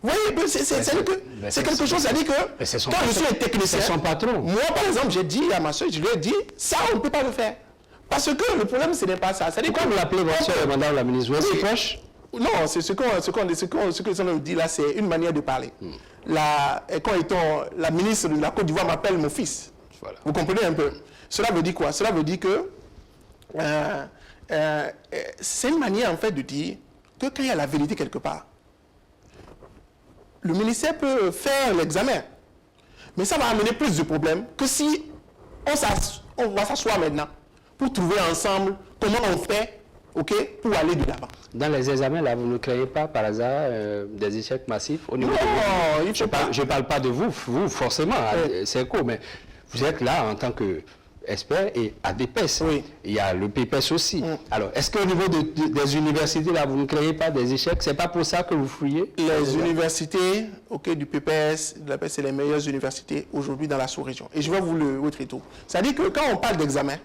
Vous voyez, c'est quelque chose, c'est-à-dire que quand je suis un technicien, son patron. Moi par exemple, j'ai dit à ma soeur, je lui ai dit, ça on ne peut pas le faire. Parce que le problème, ce n'est pas ça. C'est-à-dire pourquoi vous l'appelez votre soeur, madame la ministre? Vous êtes proche? Non, c'est ce que nous dit là, c'est une manière de parler. Quand la ministre de la Côte d'Ivoire m'appelle mon fils. Voilà. Vous comprenez un peu? Cela veut dire quoi? Cela veut dire que c'est une manière en fait de dire que quand il y a la vérité quelque part, le ministère peut faire l'examen, mais ça va amener plus de problèmes que si on va s'asseoir maintenant pour trouver ensemble comment on fait, pour aller de l'avant. Dans les examens, là, vous ne créez pas par hasard des échecs massifs au niveau non, je ne parle pas de vous forcément, c'est cool, mais vous êtes là en tant qu'expert et ADPES. Oui. Il y a le PPS aussi. Alors, est-ce qu'au niveau des universités, là, vous ne créez pas des échecs? C'est pas pour ça que vous fouillez? Les universités du PPS, c'est les meilleures universités aujourd'hui dans la sous-région. Et je vais vous le montrer tout. C'est-à-dire que quand on parle d'examen,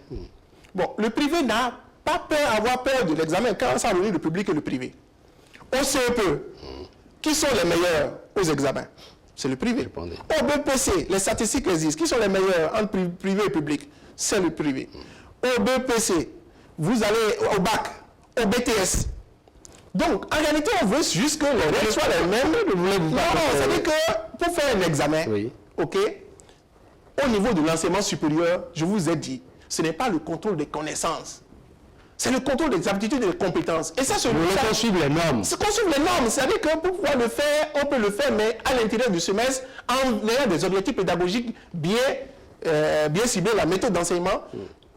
bon, le privé n'a pas avoir peur de l'examen quand ça réunit le public et le privé. Au CEPE, qui sont les meilleurs aux examens? C'est le privé. Au BPC, les statistiques existent. Qui sont les meilleurs entre privé et public? C'est le privé. Au BPC, vous allez au bac, au BTS. Donc, en réalité, on veut juste que les règles soient les mêmes. Non, c'est-à-dire que pour faire un examen, au niveau de l'enseignement supérieur, je vous ai dit, ce n'est pas le contrôle des connaissances. C'est le contrôle des aptitudes et des compétences. Et ça, c'est qu'on suive les normes. C'est qu'on suive les normes. C'est-à-dire que pour pouvoir le faire, on peut le faire, mais à l'intérieur du semestre, en ayant des objectifs pédagogiques bien ciblés. La méthode d'enseignement,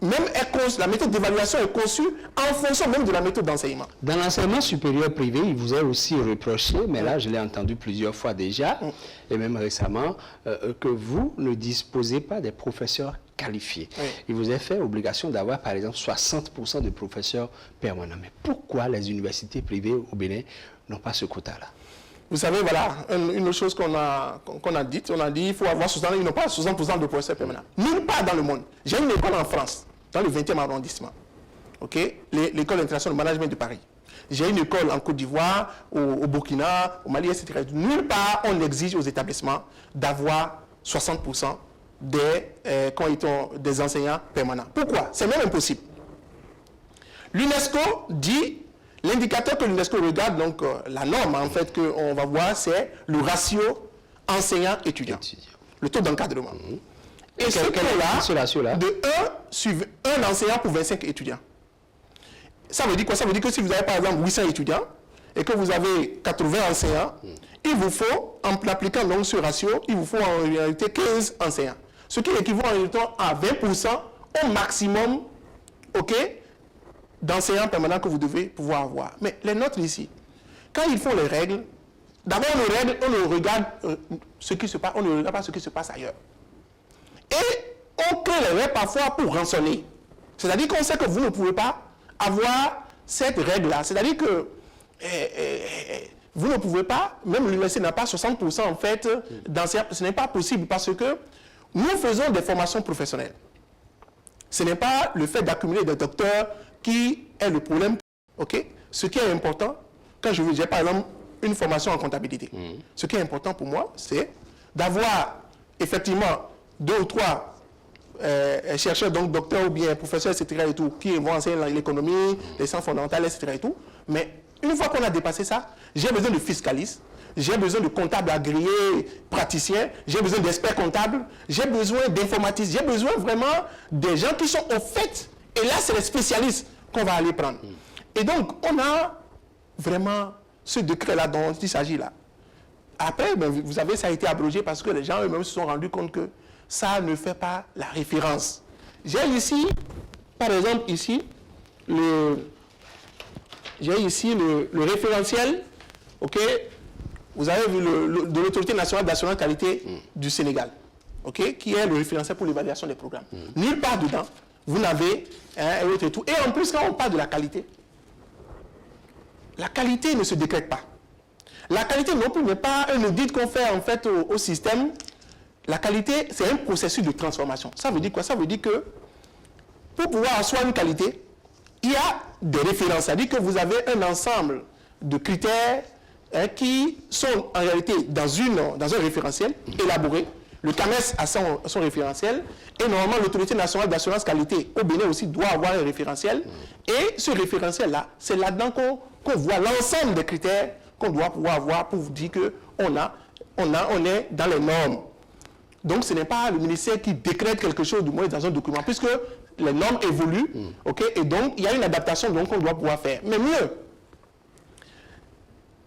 la méthode d'évaluation est conçue en fonction même de la méthode d'enseignement. Dans l'enseignement supérieur privé, il vous est aussi reproché, mais là, je l'ai entendu plusieurs fois déjà, et même récemment, que vous ne disposez pas des professeurs qualifiés. Il vous est fait obligation d'avoir, par exemple, 60% de professeurs permanents. Mais pourquoi les universités privées au Bénin n'ont pas ce quota-là? Vous savez, voilà, une autre chose qu'on a dite, on a dit qu'il faut avoir 60%, ils n'ont pas 60% de professeurs permanents. Nulle part dans le monde. J'ai une école en France, dans le 20e arrondissement, l'école internationale de management de Paris. J'ai une école en Côte d'Ivoire, au Burkina, au Mali, etc. Nulle part, on exige aux établissements d'avoir 60% des enseignants permanents. Pourquoi? C'est même impossible. L'UNESCO dit, l'indicateur que l'UNESCO regarde, donc la norme en fait qu'on va voir, c'est le ratio enseignant-étudiant, le taux d'encadrement. Et ce taux-là, de 1 enseignant pour 25 étudiants. Ça veut dire quoi? Ça veut dire que si vous avez par exemple 800 étudiants et que vous avez 80 enseignants, il vous faut, en appliquant donc ce ratio, il vous faut en réalité 15 enseignants. Ce qui équivaut en réalité à 20% au maximum, d'enseignants permanents que vous devez pouvoir avoir. Mais les nôtres ici, quand ils font les règles, d'abord on ne regarde ce qui se passe, on ne regarde pas ce qui se passe ailleurs. Et on crée les règles parfois pour rançonner. C'est-à-dire qu'on sait que vous ne pouvez pas avoir cette règle-là. C'est-à-dire que vous ne pouvez pas, même l'université n'a pas 60% en fait d'enseignants. Ce n'est pas possible parce que nous faisons des formations professionnelles. Ce n'est pas le fait d'accumuler des docteurs qui est le problème. Ce qui est important, quand j'ai par exemple une formation en comptabilité. Ce qui est important pour moi, c'est d'avoir effectivement 2 ou 3 chercheurs, donc docteurs ou bien professeurs, etc. et tout, qui vont enseigner l'économie, les sciences fondamentales, etc. et tout. Mais une fois qu'on a dépassé ça, j'ai besoin de fiscalistes, j'ai besoin de comptables agréés, praticiens, j'ai besoin d'experts comptables, j'ai besoin d'informatistes, j'ai besoin vraiment des gens qui sont au fait. Et là, c'est les spécialistes qu'on va aller prendre. Et donc, on a vraiment ce décret-là dont il s'agit là. Après, ben, vous savez, ça a été abrogé parce que les gens eux-mêmes se sont rendus compte que ça ne fait pas la référence. J'ai ici, par exemple, ici, le référentiel, ok, vous avez vu de l'Autorité nationale d'assurance qualité du Sénégal, ok, qui est le référentiel pour l'évaluation des programmes. Nulle part dedans, vous n'avez un autre et tout. Et en plus, quand on parle de la qualité ne se décrète pas. La qualité non plus n'est pas un audit qu'on fait en fait au système. La qualité, c'est un processus de transformation. Ça veut dire quoi? Ça veut dire que pour pouvoir asseoir une qualité, il y a des références. C'est-à-dire que vous avez un ensemble de critères qui sont en réalité dans un référentiel élaboré. Le CAMES a son référentiel. Et normalement, l'Autorité nationale d'assurance qualité au Bénin aussi doit avoir un référentiel. Et ce référentiel-là, c'est là-dedans qu'on voit l'ensemble des critères qu'on doit pouvoir avoir pour vous dire qu'on est dans les normes. Donc, ce n'est pas le ministère qui décrète quelque chose, du moins dans un document, puisque les normes évoluent, ok, et donc, il y a une adaptation qu'on doit pouvoir faire. Mais mieux,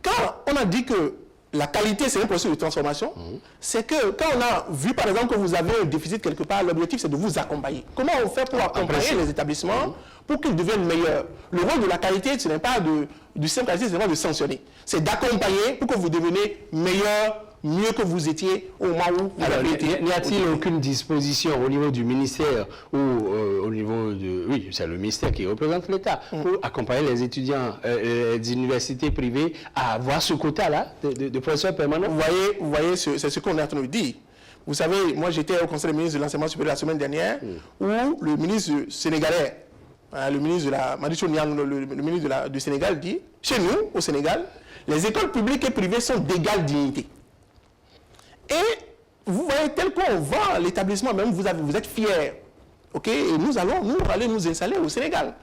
quand on a dit que la qualité, c'est un processus de transformation, c'est que quand on a vu, par exemple, que vous avez un déficit quelque part, l'objectif, c'est de vous accompagner. Comment on fait pour accompagner les établissements pour qu'ils deviennent meilleurs? Le rôle de la qualité, ce n'est pas du simple qualité, c'est vraiment de sanctionner. C'est d'accompagner pour que vous deveniez meilleurs, mieux que vous étiez au moment où vous avez été. N'y a-t-il aucune disposition au niveau du ministère ou au niveau de... Oui, c'est le ministère qui représente l'État pour accompagner les étudiants des universités privées à avoir ce quota-là de professeurs permanents? Vous voyez c'est ce qu'on est en train de dire. Vous savez, moi j'étais au Conseil des ministres de l'enseignement supérieur la semaine dernière où le ministre sénégalais, le ministre de la Marichou Niang, le ministre du Sénégal dit, chez nous, au Sénégal, les écoles publiques et privées sont d'égale dignité. Et vous voyez, tel qu'on vend l'établissement, même vous êtes fiers. Ok, et nous allons aller nous installer au Sénégal.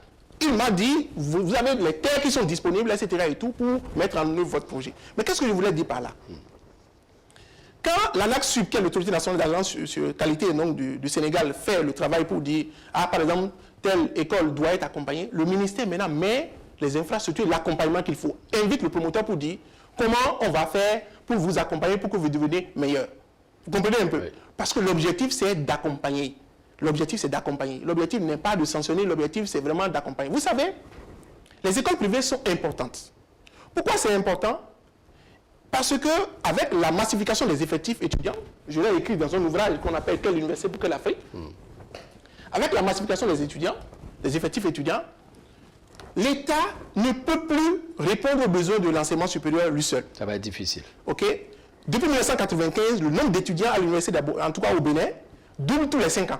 Il m'a dit, vous avez les terres qui sont disponibles, etc. et tout, pour mettre en œuvre votre projet. Mais qu'est-ce que je voulais dire par là? Quand l'ANAQ-SUP, qui est l'autorité nationale d'agence sur qualité du Sénégal, fait le travail pour dire, par exemple, telle école doit être accompagnée, le ministère maintenant met les infrastructures, l'accompagnement qu'il faut, invite le promoteur pour dire comment on va faire pour vous accompagner, pour que vous deveniez meilleur. Vous comprenez un peu? Oui. Parce que l'objectif, c'est d'accompagner. L'objectif, c'est d'accompagner. L'objectif n'est pas de sanctionner, l'objectif, c'est vraiment d'accompagner. Vous savez, les écoles privées sont importantes. Pourquoi c'est important? Parce que avec la massification des effectifs étudiants, je l'ai écrit dans un ouvrage qu'on appelle « Quelle université pour quelle Afrique ?» Avec la massification des étudiants, des effectifs étudiants, l'État ne peut plus répondre aux besoins de l'enseignement supérieur lui seul. Ça va être difficile. OK. Depuis 1995, le nombre d'étudiants à l'université, en tout cas au Bénin, double tous les 5 ans.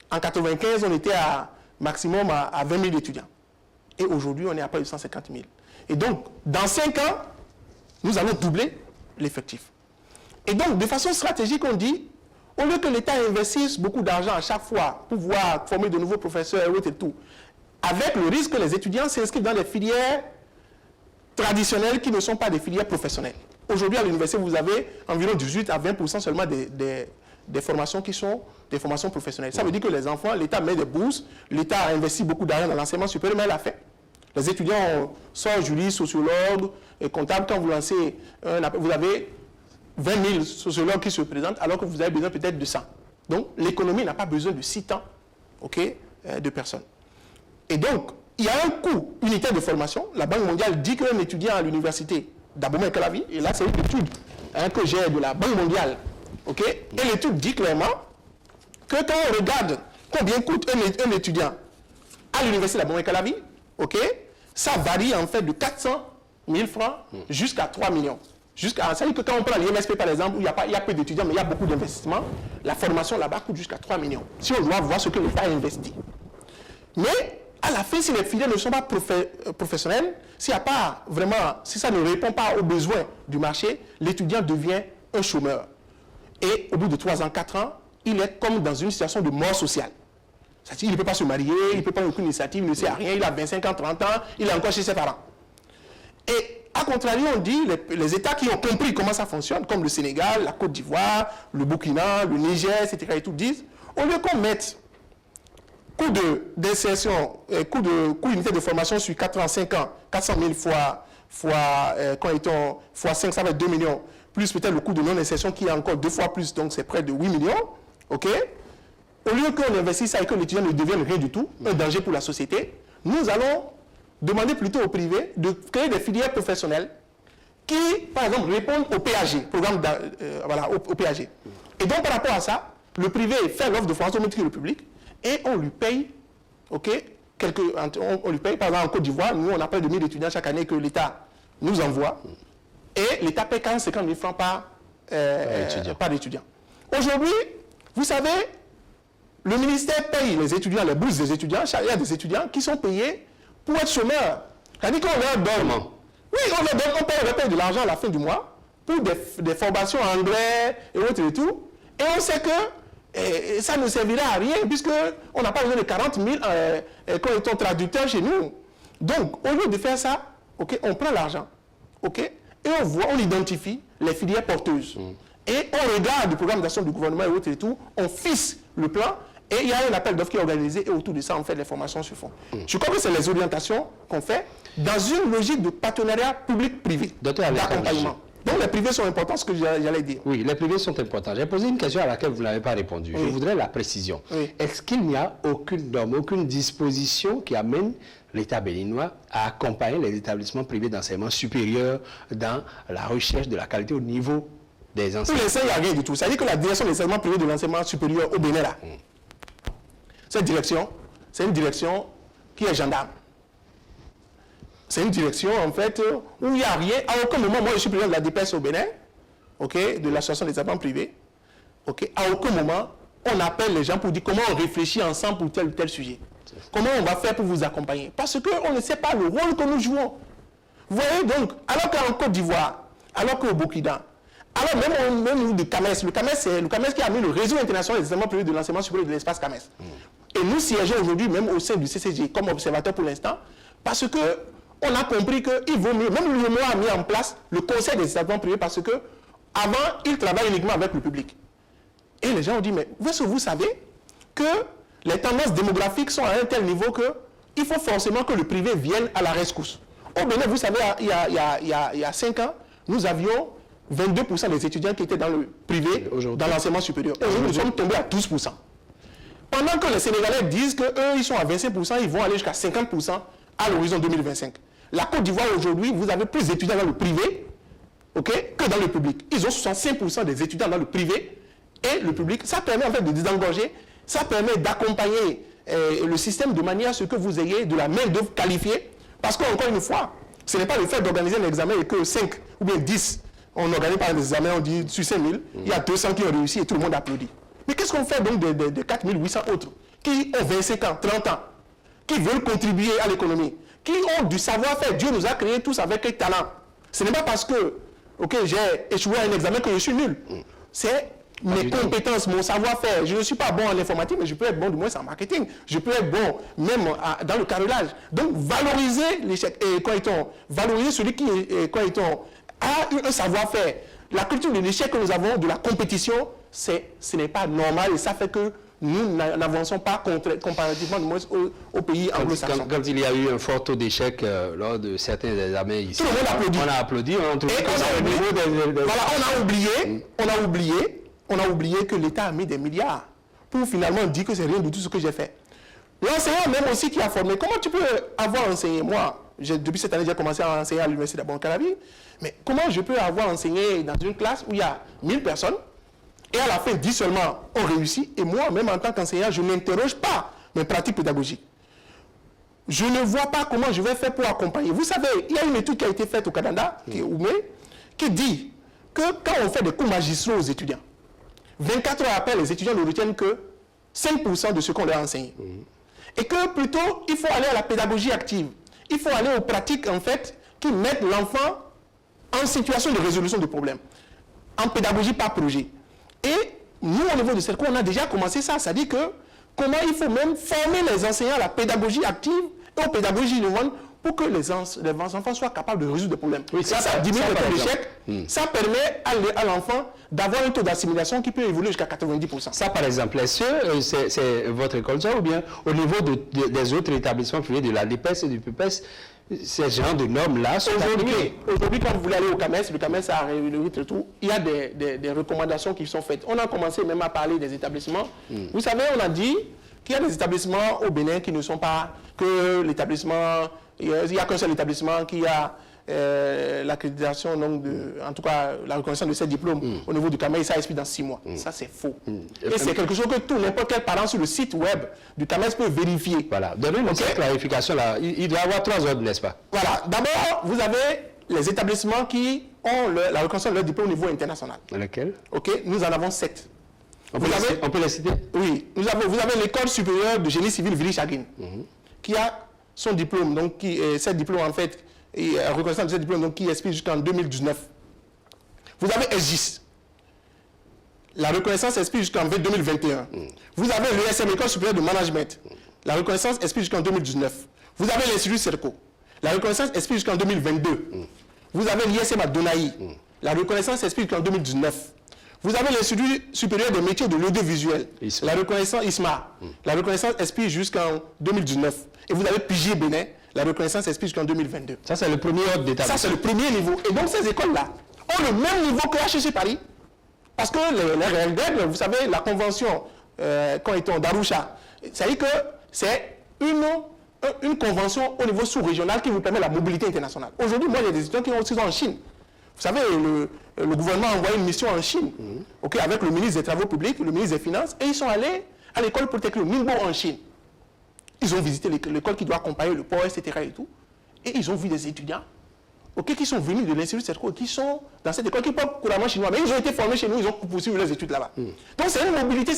En 1995, on était à maximum à 20 000 étudiants. Et aujourd'hui, on est à près de 150 000. Et donc, dans 5 ans, nous allons doubler l'effectif. Et donc, de façon stratégique, on dit, au lieu que l'État investisse beaucoup d'argent à chaque fois pour pouvoir former de nouveaux professeurs et tout, avec le risque que les étudiants s'inscrivent dans des filières traditionnelles qui ne sont pas des filières professionnelles. Aujourd'hui, à l'université, vous avez environ 18 à 20% seulement des formations qui sont des formations professionnelles. Ça veut dire que les enfants, l'État met des bourses, l'État a investi beaucoup d'argent dans l'enseignement supérieur, mais elle a fait. Les étudiants sont juristes, sociologues et comptables. Quand vous lancez, vous avez 20 000 sociologues qui se présentent, alors que vous avez besoin peut-être de 100. Donc, l'économie n'a pas besoin de 6 temps, okay, de personnes. Et donc, il y a un coût unitaire de formation. La Banque mondiale dit qu'un étudiant à l'université d'Abomey-Calavi, et là c'est une étude que j'ai de la Banque mondiale, okay, et l'étude dit clairement que quand on regarde combien coûte un étudiant à l'université d'Abomey-Calavi, okay, ça varie en fait de 400 000 francs jusqu'à 3 millions. C'est-à-dire que quand on prend l'IMSP par exemple, où il y a peu d'étudiants mais il y a beaucoup d'investissements, la formation là-bas coûte jusqu'à 3 millions. Si on doit voir ce que l'État a investi. Mais à la fin, si les filières ne sont pas professionnelles, si ça ne répond pas aux besoins du marché, l'étudiant devient un chômeur. Et au bout de 3 ans, 4 ans, il est comme dans une situation de mort sociale. C'est-à-dire qu'il ne peut pas se marier, il ne peut pas prendre aucune initiative, il ne sait à rien, il a 25 ans, 30 ans, il est encore chez ses parents. Et à contrario, on dit, les États qui ont compris comment ça fonctionne, comme le Sénégal, la Côte d'Ivoire, le Burkina, le Niger, etc., et tout, disent, au lieu qu'on mette coût d'insertion, coût unité de formation sur 4 ans, 5 ans, 400 000 fois 5, ça va être 2 millions, plus peut-être le coût de non-insertion qui est encore 2 fois plus, donc c'est près de 8 millions, ok? Au lieu qu'on investisse ça et que l'étudiant ne devienne rien du tout, un danger pour la société, nous allons demander plutôt au privé de créer des filières professionnelles qui, par exemple, répondent au PAG, programme au PAG. Et donc, par rapport à ça, le privé fait l'offre de formation au le public et on lui paye, ok, on lui paye, par exemple, en Côte d'Ivoire, nous, on a près de 1000 étudiants chaque année que l'État nous envoie et l'État paye 50 000 francs par étudiant. Aujourd'hui, vous savez, le ministère paye les étudiants, les bourses des étudiants, il y a des étudiants qui sont payés pour être chômeurs. C'est-à-dire qu'on leur donne. Oui, on paye de l'argent à la fin du mois pour des formations en anglais et autres et tout. Et on sait que ça ne servira à rien puisqu'on n'a pas besoin de 40 000 traducteurs chez nous. Donc, au lieu de faire ça, okay, on prend l'argent, okay, et on identifie les filières porteuses. Et on regarde le programme d'action du gouvernement et autres et tout, on fixe le plan. Et il y a un appel d'offres qui est organisé et autour de ça, on fait les formations sur fond. Je crois que c'est les orientations qu'on fait dans une logique de partenariat public-privé, d'accompagnement. Donc les privés sont importants, ce que j'allais dire. Oui, les privés sont importants. J'ai posé une question à laquelle vous n'avez pas répondu. Oui. Je voudrais la précision. Oui. Est-ce qu'il n'y a aucune norme, aucune disposition qui amène l'État béninois à accompagner les établissements privés d'enseignement supérieur dans la recherche de la qualité au niveau des enseignants? Pour l'instant, il n'y a rien du tout. C'est-à-dire que la direction des enseignements privés de l'enseignement supérieur au Bénin, là, cette direction, c'est une direction qui est gendarme. C'est une direction, en fait, où il n'y a rien. À aucun moment, moi, je suis président de la DPS au Bénin, okay, de l'association des enseignements privés. Okay, à aucun moment, on appelle les gens pour dire comment on réfléchit ensemble pour tel ou tel sujet. Comment on va faire pour vous accompagner. Parce qu'on ne sait pas le rôle que nous jouons. Vous voyez, donc, alors qu'en Côte d'Ivoire, alors qu'au Burkina, alors même du CAMES, le CAMES qui a mis le réseau international des enseignements privés de l'enseignement supérieur de l'espace CAMES. Et nous siégeons aujourd'hui même au sein du CCG comme observateur pour l'instant, parce qu'on a compris qu'il vaut mieux, même l'UEMOA a mis en place le conseil des enseignements privés parce que avant, il travaille uniquement avec le public. Et les gens ont dit, mais vous savez que les tendances démographiques sont à un tel niveau qu'il faut forcément que le privé vienne à la rescousse. Au Bénin, vous savez, il y a 5 ans, nous avions 22% des étudiants qui étaient dans le privé, dans l'enseignement supérieur. Aujourd'hui, nous sommes tombés à 12%. Pendant que les Sénégalais disent qu'eux, ils sont à 25%, ils vont aller jusqu'à 50% à l'horizon 2025. La Côte d'Ivoire, aujourd'hui, vous avez plus d'étudiants dans le privé, okay, que dans le public. Ils ont 65% des étudiants dans le privé et le public. Ça permet en fait de désengorger, ça permet d'accompagner le système de manière à ce que vous ayez de la main-d'œuvre qualifiée. Parce qu'encore une fois, ce n'est pas le fait d'organiser un examen et que 5 ou bien 10, on organise par des examens, on dit sur 5000, il y a 200 qui ont réussi et tout le monde applaudit. Mais qu'est-ce qu'on fait donc de 4800 autres qui ont 25 ans, 30 ans, qui veulent contribuer à l'économie, qui ont du savoir-faire? Dieu nous a créés tous avec un talent. Ce n'est pas parce que j'ai échoué à un examen que je suis nul. C'est mes compétences, mon savoir-faire. Je ne suis pas bon en informatique, mais je peux être bon du moins en marketing. Je peux être bon même dans le carrelage. Donc valoriser l'échec. Et valoriser celui qui a un savoir-faire. La culture de l'échec que nous avons, de la compétition, ce n'est pas normal et ça fait que nous n'avançons pas comparativement aux pays anglo-saxons. Quand il y a eu un fort taux d'échec lors de certains examens ici, tout le monde applaudit. On a applaudi. On a oublié que l'État a mis des milliards pour finalement dire que c'est rien du tout ce que j'ai fait. L'enseignant même aussi qui a formé, comment tu peux avoir enseigné? Moi, depuis cette année, j'ai commencé à enseigner à l'université d'Abon-Calavi, mais comment je peux avoir enseigné dans une classe où il y a 1000 personnes et à la fin 10 seulement ont réussi et moi, même en tant qu'enseignant, je n'interroge pas mes pratiques pédagogiques. Je ne vois pas comment je vais faire pour accompagner. Vous savez, il y a une étude qui a été faite au Canada, qui dit que quand on fait des cours magistraux aux étudiants, 24 heures après, les étudiants ne retiennent que 5% de ce qu'on leur a enseigné. Et que plutôt, il faut aller à la pédagogie active. Il faut aller aux pratiques, en fait, qui mettent l'enfant en situation de résolution de problèmes. En pédagogie par projet. Et nous, au niveau de CERCO, on a déjà commencé ça. C'est-à-dire que comment il faut même former les enseignants à la pédagogie active et aux pédagogies innovantes pour que les enfants soient capables de résoudre des problèmes. Oui, ça diminue le taux d'échec. Ça permet à l'enfant d'avoir un taux d'assimilation qui peut évoluer jusqu'à 90%. Ça, par exemple, est-ce que c'est votre école ça, ou bien au niveau des autres établissements privés de la DPS et du PPS, ces genres de normes-là sont appliquées? Aujourd'hui, quand vous voulez aller au CAMES, le CAMES a réuni et tout, il y a des recommandations qui sont faites. On a commencé même à parler des établissements. Vous savez, on a dit qu'il y a des établissements au Bénin qui ne sont pas que l'établissement... Il n'y a qu'un seul établissement qui a l'accréditation, en tout cas la reconnaissance de ses diplômes au niveau du CAMES, ça expire dans 6 mois. Ça, c'est faux. Et c'est quelque chose que n'importe quel parent sur le site web du CAMES peut vérifier. Voilà. Donnez-nous cette clarification-là. Il doit y avoir 3 ordres, n'est-ce pas? Voilà. D'abord, vous avez les établissements qui ont la reconnaissance de leur diplôme au niveau international. Lesquels? OK. Nous en avons 7. On peut les citer? Oui. Vous avez l'école supérieure de génie civil Vili-Chagrin, qui a son diplôme, donc cette diplôme en fait, reconnaissance de ce diplôme donc, qui expire jusqu'en 2019. Vous avez SGIS. La reconnaissance expire jusqu'en 2021. Vous avez l'ESM, École supérieure de management. La reconnaissance expire jusqu'en 2019. Vous avez l'Institut CERCO. La reconnaissance expire jusqu'en 2022. Vous avez l'ISM à Donaï. La reconnaissance expire jusqu'en 2019. Vous avez l'Institut supérieur des métiers de l'audiovisuel. La reconnaissance ISMA. La reconnaissance expire jusqu'en 2019. Et vous avez PIGI Bénin. La reconnaissance expire jusqu'en 2022. Ça, c'est le premier ordre d'établissement. Ça, c'est le premier niveau. Et donc, ces écoles-là ont le même niveau que HEC Paris. Parce que les RLD, vous savez, la convention quand ils étaient d'Arusha, ça dit que c'est une convention au niveau sous-régional qui vous permet la mobilité internationale. Aujourd'hui, moi, il y a des étudiants qui sont aussi en Chine. Vous savez, le gouvernement a envoyé une mission en Chine, avec le ministre des Travaux publics, le ministre des Finances, et ils sont allés à l'école polytechnique Ningbo en Chine. Ils ont visité l'école qui doit accompagner le port, etc. et tout. Et ils ont vu des étudiants qui sont venus de l'Institut CERCO, qui sont dans cette école, qui parlent couramment chinois, mais ils ont été formés chez nous, ils ont poursuivi leurs études là-bas. Donc c'est une mobilité,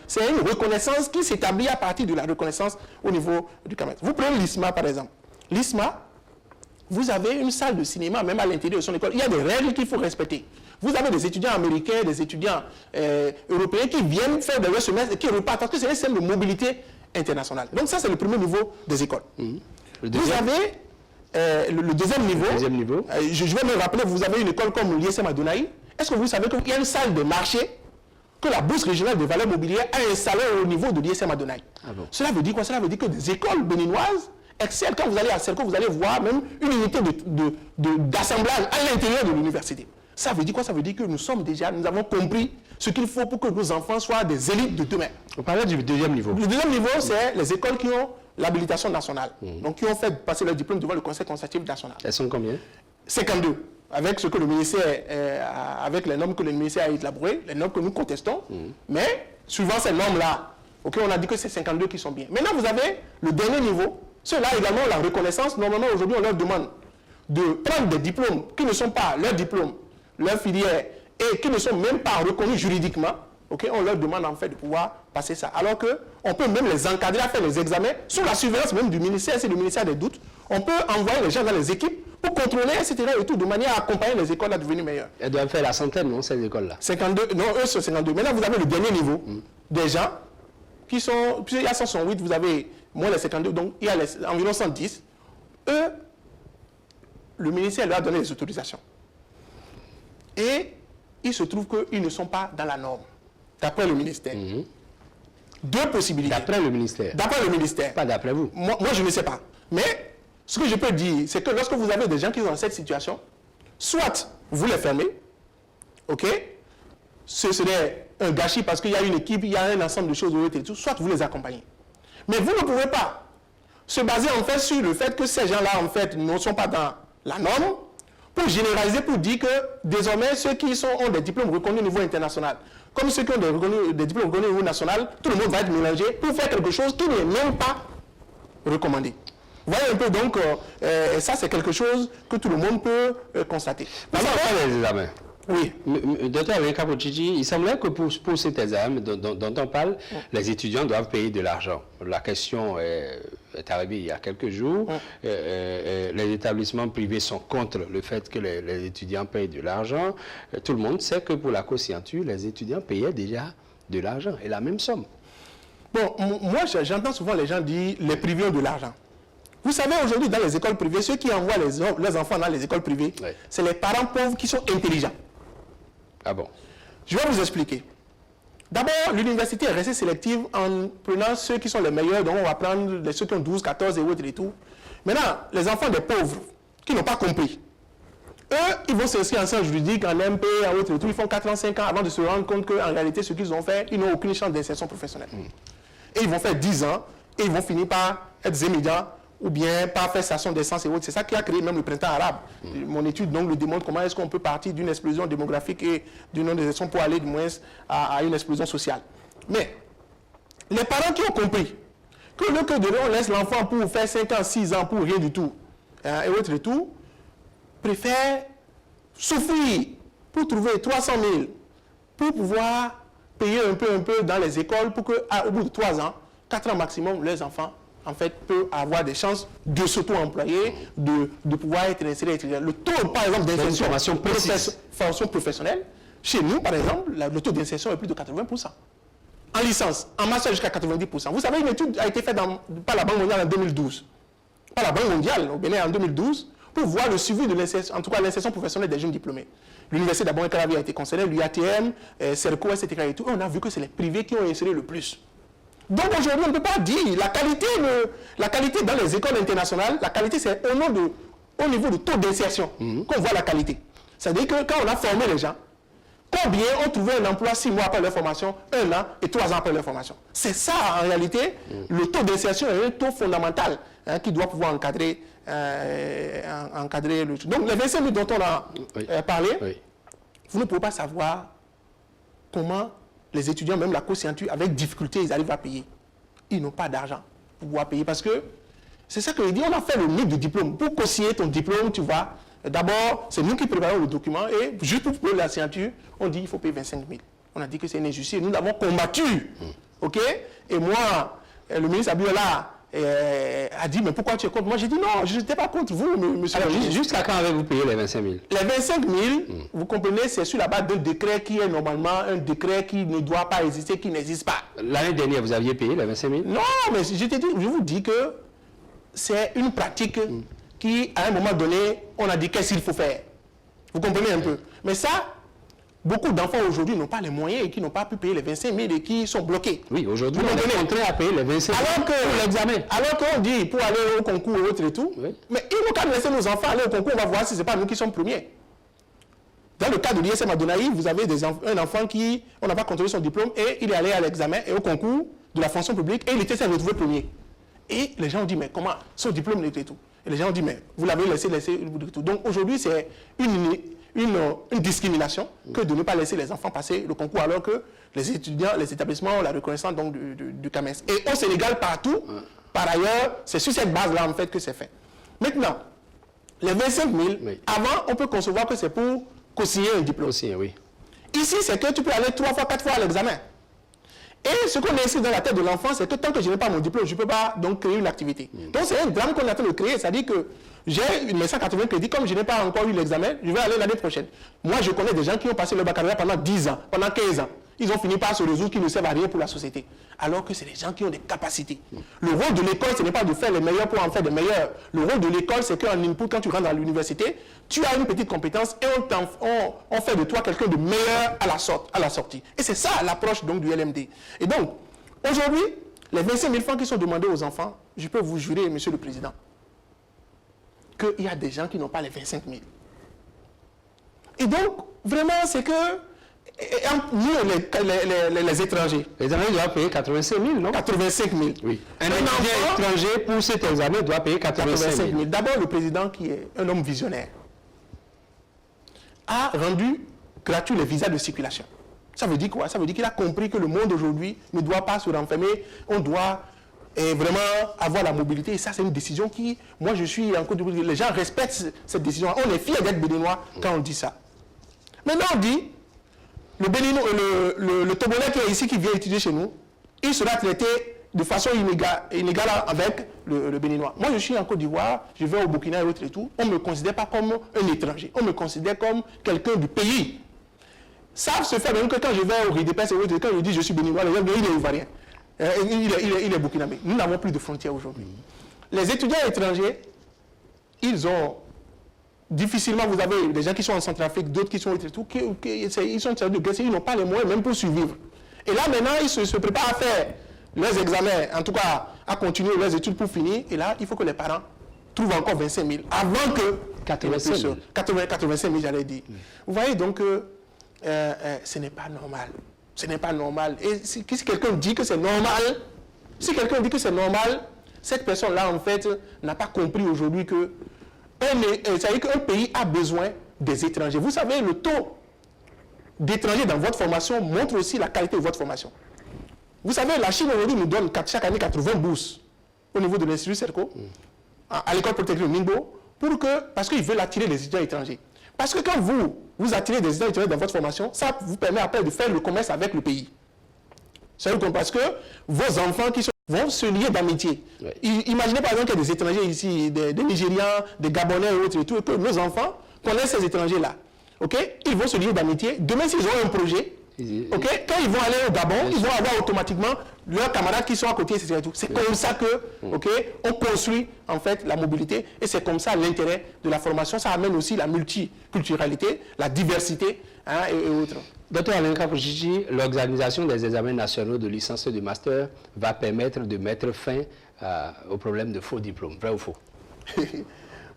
c'est une reconnaissance qui s'établit à partir de la reconnaissance au niveau du CAMES. Vous prenez l'ISMA par exemple. L'ISMA, vous avez une salle de cinéma, même à l'intérieur de son école. Il y a des règles qu'il faut respecter. Vous avez des étudiants américains, des étudiants européens qui viennent faire des semestres et qui repartent parce que c'est un système de mobilité internationale. Donc ça, c'est le premier niveau des écoles. Vous avez le deuxième niveau. Je vais me rappeler, vous avez une école comme l'ISM à Donaï. Est-ce que vous savez qu'il y a une salle de marché que la Bourse régionale des valeurs mobilières a installée au niveau de l'ISM à Donaï? Cela veut dire quoi? Cela veut dire que des écoles béninoises excellent. Quand vous allez à CERCO, vous allez voir même une unité d'assemblage à l'intérieur de l'université. Ça veut dire quoi? Ça veut dire que nous avons compris ce qu'il faut pour que nos enfants soient des élites de demain. On parlait du deuxième niveau. Le deuxième niveau, c'est les écoles qui ont l'habilitation nationale. Donc, qui ont fait passer leur diplôme devant le Conseil consultatif national. Elles sont combien? 52. Avec ce que le ministère, avec les normes que le ministère a élaborées, les normes que nous contestons. Mais, suivant ces normes-là, on a dit que c'est 52 qui sont bien. Maintenant, vous avez le dernier niveau. Ceux-là également, la reconnaissance, normalement, aujourd'hui, on leur demande de prendre des diplômes qui ne sont pas leurs diplômes, leur filière, et qui ne sont même pas reconnus juridiquement. On leur demande en fait de pouvoir passer ça. Alors qu'on peut même les encadrer à faire les examens sous la surveillance même du ministère, c'est le ministère des doutes. On peut envoyer les gens dans les équipes pour contrôler, etc. et tout, de manière à accompagner les écoles à devenir meilleures. Elles doivent faire la centaine, non, ces écoles-là? 52, non, eux sont 52. Maintenant, vous avez le dernier niveau des gens qui sont, puis il y a 108, vous avez moins les 52, donc il y a environ 110. Eux, le ministère leur a donné les autorisations. Et il se trouve qu'ils ne sont pas dans la norme, d'après le ministère. Deux possibilités. D'après le ministère? D'après le ministère. Pas d'après vous? Moi, je ne sais pas. Mais ce que je peux dire, c'est que lorsque vous avez des gens qui sont dans cette situation, soit vous les fermez, ce serait un gâchis parce qu'il y a une équipe, il y a un ensemble de choses, et tout, soit vous les accompagnez. Mais vous ne pouvez pas se baser en fait sur le fait que ces gens-là, en fait, ne sont pas dans la norme, pour généraliser, pour dire que désormais, ceux qui ont des diplômes reconnus au niveau international, comme ceux qui ont des diplômes reconnus au niveau national, tout le monde va être mélangé pour faire quelque chose qui n'est même pas recommandé. Vous voyez un peu, donc, ça c'est quelque chose que tout le monde peut constater. Maintenant, on fait les examens. Oui. Docteur Wenka Pochichi, il semblerait que pour cet examen dont on parle, les étudiants doivent payer de l'argent. La question est arrivée il y a quelques jours. Les établissements privés sont contre le fait que les étudiants payent de l'argent. Tout le monde sait que pour la co-scienture, les étudiants payaient déjà de l'argent et la même somme. Bon, moi, j'entends souvent les gens dire les privés ont de l'argent. Vous savez, aujourd'hui, dans les écoles privées, ceux qui envoient leurs enfants dans les écoles privées, c'est les parents pauvres qui sont intelligents. Ah bon? Je vais vous expliquer. D'abord, l'université est restée sélective en prenant ceux qui sont les meilleurs, donc on va prendre ceux qui ont 12, 14 et autres et tout. Maintenant, les enfants des pauvres, qui n'ont pas compris, eux, ils vont s'inscrire en sciences juridiques, en MP, en autres et tout, ils font 4 ans, 5 ans avant de se rendre compte qu'en réalité, ce qu'ils ont fait, ils n'ont aucune chance d'insertion professionnelle. Et ils vont faire 10 ans, et ils vont finir par être zémidiants, ou bien par faire station d'essence et autres. C'est ça qui a créé même le printemps arabe. Mon étude donc le démontre comment est-ce qu'on peut partir d'une explosion démographique et d'une non-désertion pour aller du moins à une explosion sociale. Mais les parents qui ont compris que le que de on laisse l'enfant pour faire 5 ans, 6 ans pour rien du tout, et autres et tout, préfèrent souffrir pour trouver 300 000 pour pouvoir payer un peu dans les écoles pour qu'au bout de 3 ans, 4 ans maximum, les enfants en fait, peut avoir des chances de s'auto-employer, de pouvoir être inséré. Le taux, par exemple, d'insertion professionnelle, chez nous, par exemple, le taux d'insertion est plus de 80%. En licence, en master jusqu'à 90%. Vous savez, une étude a été faite par la Banque mondiale en 2012. Par la Banque mondiale au Bénin en 2012, pour voir le suivi de l'insertion, en tout cas l'insertion professionnelle des jeunes diplômés. L'université d'Abon et Calavi a été concernée, l'UATM, CERCO, etc. Et tout. On a vu que c'est les privés qui ont inséré le plus. Donc aujourd'hui, on ne peut pas dire la qualité dans les écoles internationales, la qualité c'est au niveau du taux d'insertion qu'on voit la qualité. C'est-à-dire que quand on a formé les gens, combien ont trouvé un emploi 6 mois après leur formation, 1 an et 3 ans après leur formation. C'est ça en réalité, le taux d'insertion est un taux fondamental qui doit pouvoir encadrer le tout. Donc les 25 000 dont on a parlé, vous ne pouvez pas savoir comment les étudiants, même la co-scienture, avec difficulté, ils arrivent à payer. Ils n'ont pas d'argent pour pouvoir payer parce que c'est ça que je dis, on a fait le mythe du diplôme. Pour co-signer ton diplôme, tu vois, d'abord, c'est nous qui préparons le document et juste pour payer la signature, on dit qu'il faut payer 25 000. On a dit que c'est une injustice. Nous l'avons combattu. OK? Et moi, le ministre Abiola a dit, mais pourquoi tu es contre? Moi, j'ai dit non, je n'étais pas contre vous, monsieur. Alors, jusqu'à quand avez-vous payé les 25 000? Les 25 000, vous comprenez, c'est sur la base d'un décret qui est normalement un décret qui ne doit pas exister, qui n'existe pas. L'année dernière, vous aviez payé les 25 000? Non, mais je vous dis que c'est une pratique qui, à un moment donné, on a dit qu'est-ce qu'il faut faire. Vous comprenez un peu? Mais ça, beaucoup d'enfants aujourd'hui n'ont pas les moyens et qui n'ont pas pu payer les 25 000 et qui sont bloqués. Oui, aujourd'hui, on est contraint à payer les 25 000 pour l'examen. Alors qu'on dit pour aller au concours et autres et tout, mais il faut quand même laisser nos enfants aller au concours, on va voir si ce n'est pas nous qui sommes premiers. Dans le cas de l'ISM à Donaï, vous avez un enfant qui, on n'a pas contrôlé son diplôme et il est allé à l'examen et au concours de la fonction publique et il était retrouvé premier. Et les gens ont dit, mais comment son diplôme était tout? Et les gens ont dit, mais vous l'avez laissé tout. Donc aujourd'hui, c'est une discrimination que de ne pas laisser les enfants passer le concours alors que les étudiants, les établissements ont la reconnaissance donc, du CAMES. Et au Sénégal, partout, par ailleurs, c'est sur cette base-là en fait que c'est fait. Maintenant, les 25 000, avant, on peut concevoir que c'est pour co-signer un diplôme. Oui. Ici, c'est que tu peux aller 3 fois, 4 fois à l'examen. Et ce qu'on a inscrit dans la tête de l'enfant, c'est que tant que je n'ai pas mon diplôme, je ne peux pas donc créer une activité. Donc c'est un drame qu'on est en train de créer, c'est-à-dire que j'ai mes 180 crédits, comme je n'ai pas encore eu l'examen, je vais aller l'année prochaine. Moi, je connais des gens qui ont passé le baccalauréat pendant 10 ans, pendant 15 ans. Ils ont fini par se résoudre qui ne servent à rien pour la société. Alors que c'est des gens qui ont des capacités. Le rôle de l'école, ce n'est pas de faire les meilleurs pour en faire des meilleurs. Le rôle de l'école, c'est qu'en input, quand tu rentres dans l'université, tu as une petite compétence et on fait de toi quelqu'un de meilleur à la sortie. Et c'est ça l'approche donc du LMD. Et donc, aujourd'hui, les 25 000 francs qui sont demandés aux enfants, je peux vous jurer, monsieur le président, qu'il y a des gens qui n'ont pas les 25 000. Et donc, vraiment, c'est que nous, les étrangers. Les étrangers doivent payer 85 000, non? 85 000. Oui. Un étranger, pour cet examen, doit payer 85 000. D'abord, le président, qui est un homme visionnaire, a rendu gratuit les visas de circulation. Ça veut dire quoi? Ça veut dire qu'il a compris que le monde aujourd'hui ne doit pas se renfermer. On doit vraiment avoir la mobilité. Et ça, c'est une décision qui, moi, je suis en Côte d'Ivoire. Les gens respectent cette décision. On est fiers d'être béninois quand on dit ça. Maintenant, on dit, le Togolais qui est ici, qui vient étudier chez nous, il sera traité de façon inégale avec le Béninois. Moi, je suis en Côte d'Ivoire, je vais au Burkina et autres et tout. On ne me considère pas comme un étranger. On me considère comme quelqu'un du pays. Ça se fait même que quand je vais au RIDEPES et autres, quand je dis je suis Béninois, les gens disent il est ivoirien. Il est burkinabé. Nous n'avons plus de frontières aujourd'hui. Les étudiants étrangers, ils ont difficilement, vous avez des gens qui sont en Centrafrique, d'autres qui sont autres et tout, ils sont de guerre, ils n'ont pas les moyens même pour survivre. Et là maintenant, ils se préparent à faire leurs examens, en tout cas à continuer leurs études pour finir. Et là, il faut que les parents trouvent encore 25 000 avant que 85 000. 85 000, j'allais dire. Vous voyez donc, ce n'est pas normal. Ce n'est pas normal. Et si quelqu'un dit que c'est normal, cette personne-là, en fait, n'a pas compris aujourd'hui que c'est-à-dire qu'un pays a besoin des étrangers. Vous savez, le taux d'étrangers dans votre formation montre aussi la qualité de votre formation. Vous savez, la Chine aujourd'hui nous donne chaque année 80 bourses au niveau de l'Institut Serco, à l'école polytechnique de Ningbo, parce qu'ils veulent attirer les étudiants étrangers. Parce que quand vous attirez des étudiants étrangers dans votre formation, ça vous permet après de faire le commerce avec le pays. Parce que vos enfants vont se lier d'amitié. Ouais. Imaginez par exemple qu'il y a des étrangers ici, des Nigérians, des Gabonais et autres, et tout, et que nos enfants connaissent ces étrangers-là. Okay? Ils vont se lier d'amitié. Demain, s'ils ont un projet, okay? Quand ils vont aller au Gabon, ils vont avoir automatiquement leurs camarades qui sont à côté, etc. C'est comme ça que, okay, on construit en fait la mobilité, et c'est comme ça l'intérêt de la formation. Ça amène aussi la multiculturalité, la diversité, hein, et autres. Dr Alenka Pochichi, l'organisation des examens nationaux de licence et de master va permettre de mettre fin au problème de faux diplômes. Vrai ou faux?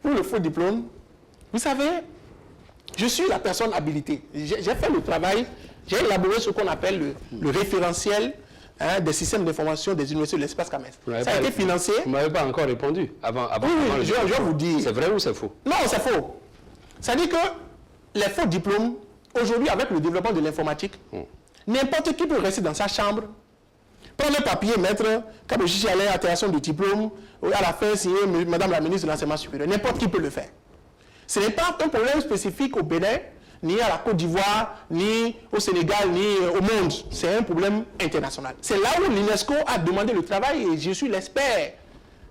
Pour le faux diplôme, vous savez, je suis la personne habilitée. J'ai fait le travail, j'ai élaboré ce qu'on appelle le référentiel, hein, des systèmes d'information des universités de l'espace CAMES. Ça a été financé. Vous ne m'avez pas encore répondu. Oui, je vais vous dire. C'est vrai ou c'est faux? Non, c'est faux. Ça dit que les faux diplômes, aujourd'hui, avec le développement de l'informatique, n'importe qui peut rester dans sa chambre, prendre le papier, mettre Kabochichi à l'attestation de diplôme, à la fin signer Madame la ministre de l'Enseignement supérieur. N'importe qui peut le faire. Ce n'est pas un problème spécifique au Bénin, ni à la Côte d'Ivoire, ni au Sénégal, ni au monde. C'est un problème international. C'est là où l'UNESCO a demandé le travail et je suis l'expert.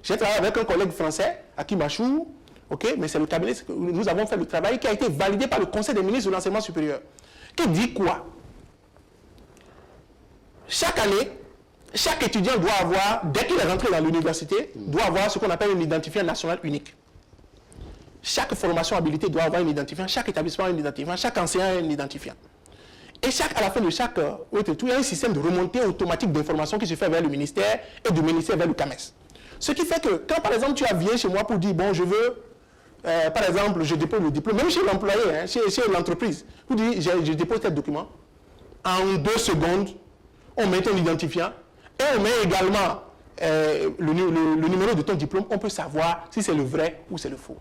J'ai travaillé avec un collègue français, Hakim Achou, okay, mais c'est le cabinet que nous avons fait le travail qui a été validé par le Conseil des ministres de l'Enseignement supérieur. Qui dit quoi? Chaque année, chaque étudiant doit avoir, dès qu'il est rentré dans l'université, doit avoir ce qu'on appelle un identifiant national unique. Chaque formation habilitée doit avoir un identifiant, chaque établissement a un identifiant, chaque enseignant a un identifiant. Et à la fin de chaque autre tour, il y a un système de remontée automatique d'informations qui se fait vers le ministère et du ministère vers le CAMES. Ce qui fait que quand par exemple tu viens chez moi pour dire bon je veux, par exemple je dépose le diplôme, même chez l'employé, hein, chez l'entreprise, vous dites je dépose tel document, en 2 secondes, on met ton identifiant et on met également le numéro de ton diplôme, on peut savoir si c'est le vrai ou c'est le faux.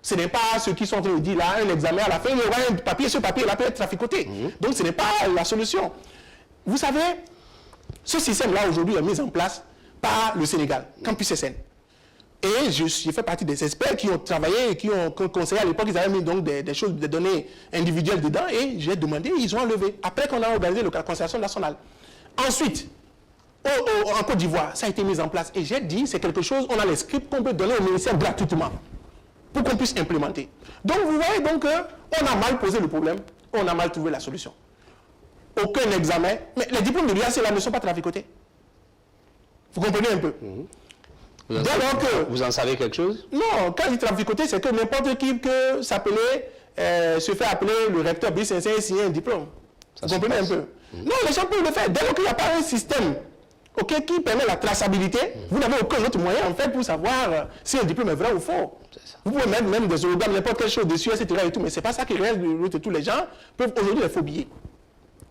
Ce n'est pas ceux qui sont en train de dire là, un examen à la fin, il y aura un papier, ce papier-là peut être traficoté. Donc ce n'est pas la solution. Vous savez, ce système-là aujourd'hui est mis en place par le Sénégal, Campus SN. Et j'ai fait partie des experts qui ont travaillé et qui ont conseillé à l'époque, ils avaient mis donc des choses, des données individuelles dedans et j'ai demandé, ils ont enlevé. Après qu'on a organisé la concertation nationale. Ensuite, en Côte d'Ivoire, ça a été mis en place. Et j'ai dit, c'est quelque chose, on a les scripts qu'on peut donner au ministère gratuitement pour qu'on puisse implémenter. Donc vous voyez donc on a mal posé le problème, on a mal trouvé la solution. Aucun examen, mais les diplômes de l'UAC là ne sont pas traficotés. Vous comprenez un peu? Vous en savez quelque chose? Non, quand il traficoté, c'est que n'importe qui que s'appelait, se fait appeler le recteur B5 et signer un diplôme. Vous comprenez un peu? Non, les gens peuvent le faire. Dès lors qu'il n'y a pas un système qui permet la traçabilité, vous n'avez aucun autre moyen en fait pour savoir si un diplôme est vrai ou faux. Vous pouvez mettre même des hologrammes, n'importe quelle chose dessus, etc. Et tout, mais ce n'est pas ça qui reste de tous les gens peuvent aujourd'hui les faux billets.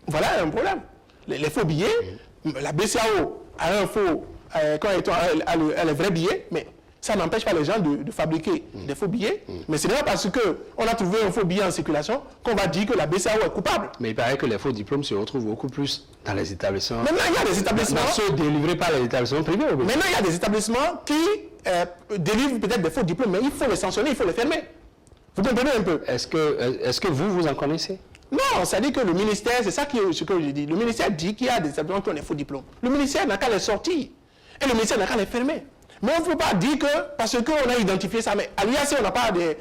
Voilà un problème. Les faux billets, la BCAO a un faux, quand elle est vrai billet, mais ça n'empêche pas les gens de fabriquer des faux billets. Mais ce n'est pas parce qu'on a trouvé un faux billet en circulation qu'on va dire que la BCAO est coupable. Mais il paraît que les faux diplômes se retrouvent beaucoup plus dans les établissements. Maintenant, il y a des établissements. Dans ceux délivrés par les établissements privés. Maintenant, il y a des établissements qui délivrent peut-être des faux diplômes, mais il faut les sanctionner, il faut les fermer. Vous comprenez un peu? Est-ce que vous en connaissez? Non, ça dit que le ministère, c'est ça ce que je dis. Le ministère dit qu'il y a des établissements qui ont des faux diplômes. Le ministère n'a qu'à les sortir. Et le ministère n'a qu'à les fermer. Mais on ne peut pas dire que, parce qu'on a identifié ça, mais à l'IAC, on n'a pas les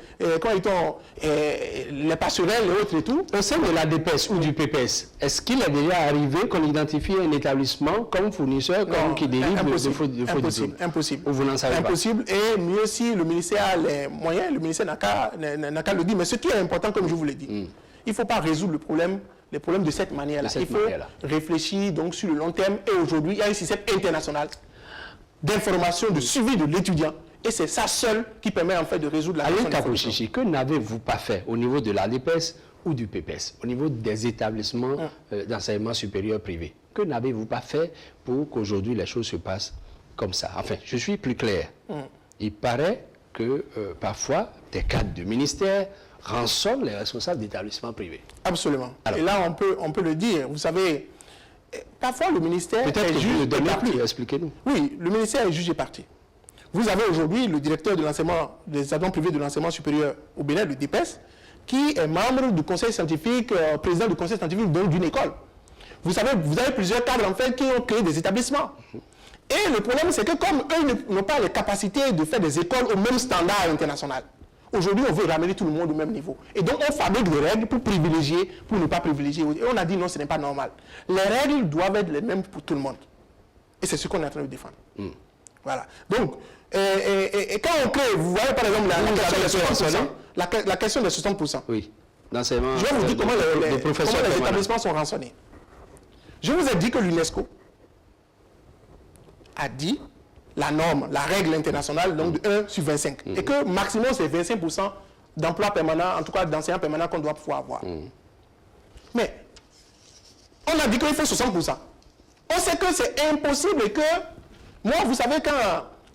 passerelles, les autres et tout. Au sein de la DPS ou du PPS, est-ce qu'il est déjà arrivé qu'on identifie un établissement comme fournisseur, comme qui délivre de faux diplômes? Impossible. Ou vous n'en savez pas? Impossible. Et mieux si le ministère a les moyens, le ministère n'a qu'à le dire. Mais ce qui est important, comme je vous l'ai dit, il ne faut pas résoudre les problèmes de cette manière-là. Il faut réfléchir donc sur le long terme. Et aujourd'hui, il y a un système international d'information, de suivi de l'étudiant. Et c'est ça seul qui permet en fait de résoudre la question. Alain Kapo-Chichi, que n'avez-vous pas fait au niveau de la DPS ou du PPS, au niveau des établissements d'enseignement supérieur privé? Que n'avez-vous pas fait pour qu'aujourd'hui les choses se passent comme ça? Enfin, je suis plus clair. Il paraît que parfois des cadres du ministère rançonnent les responsables d'établissements privés. Absolument. Alors, et là, on peut le dire. Vous savez, parfois le ministère peut-être est que juge vous ne et donnez parti. plus, expliquez-nous. Oui, le ministère est juge et parti. Vous avez aujourd'hui le directeur de l'enseignement des établissements privés de l'enseignement supérieur au Bénin, le DPS, qui est membre du conseil scientifique, président du conseil scientifique d'une école. Vous avez plusieurs cadres en fait qui ont créé des établissements. Et le problème, c'est que comme eux n'ont pas les capacités de faire des écoles au même standard international, aujourd'hui, on veut ramener tout le monde au même niveau. Et donc, on fabrique des règles pour privilégier, pour ne pas privilégier. Et on a dit non, ce n'est pas normal. Les règles doivent être les mêmes pour tout le monde. Et c'est ce qu'on est en train de défendre. Voilà. Donc, et quand on crée, vous voyez par exemple la question des 60%. Oui. L'enseignement. Je vais vous dire comment les établissements sont rançonnés. Je vous ai dit que l'UNESCO a dit la norme, la règle internationale, donc de 1 sur 25. Et que maximum, c'est 25% d'emplois permanents, en tout cas d'enseignants permanents qu'on doit pouvoir avoir. Mais, on a dit qu'il faut 60%. On sait que c'est impossible et que, moi, vous savez, quand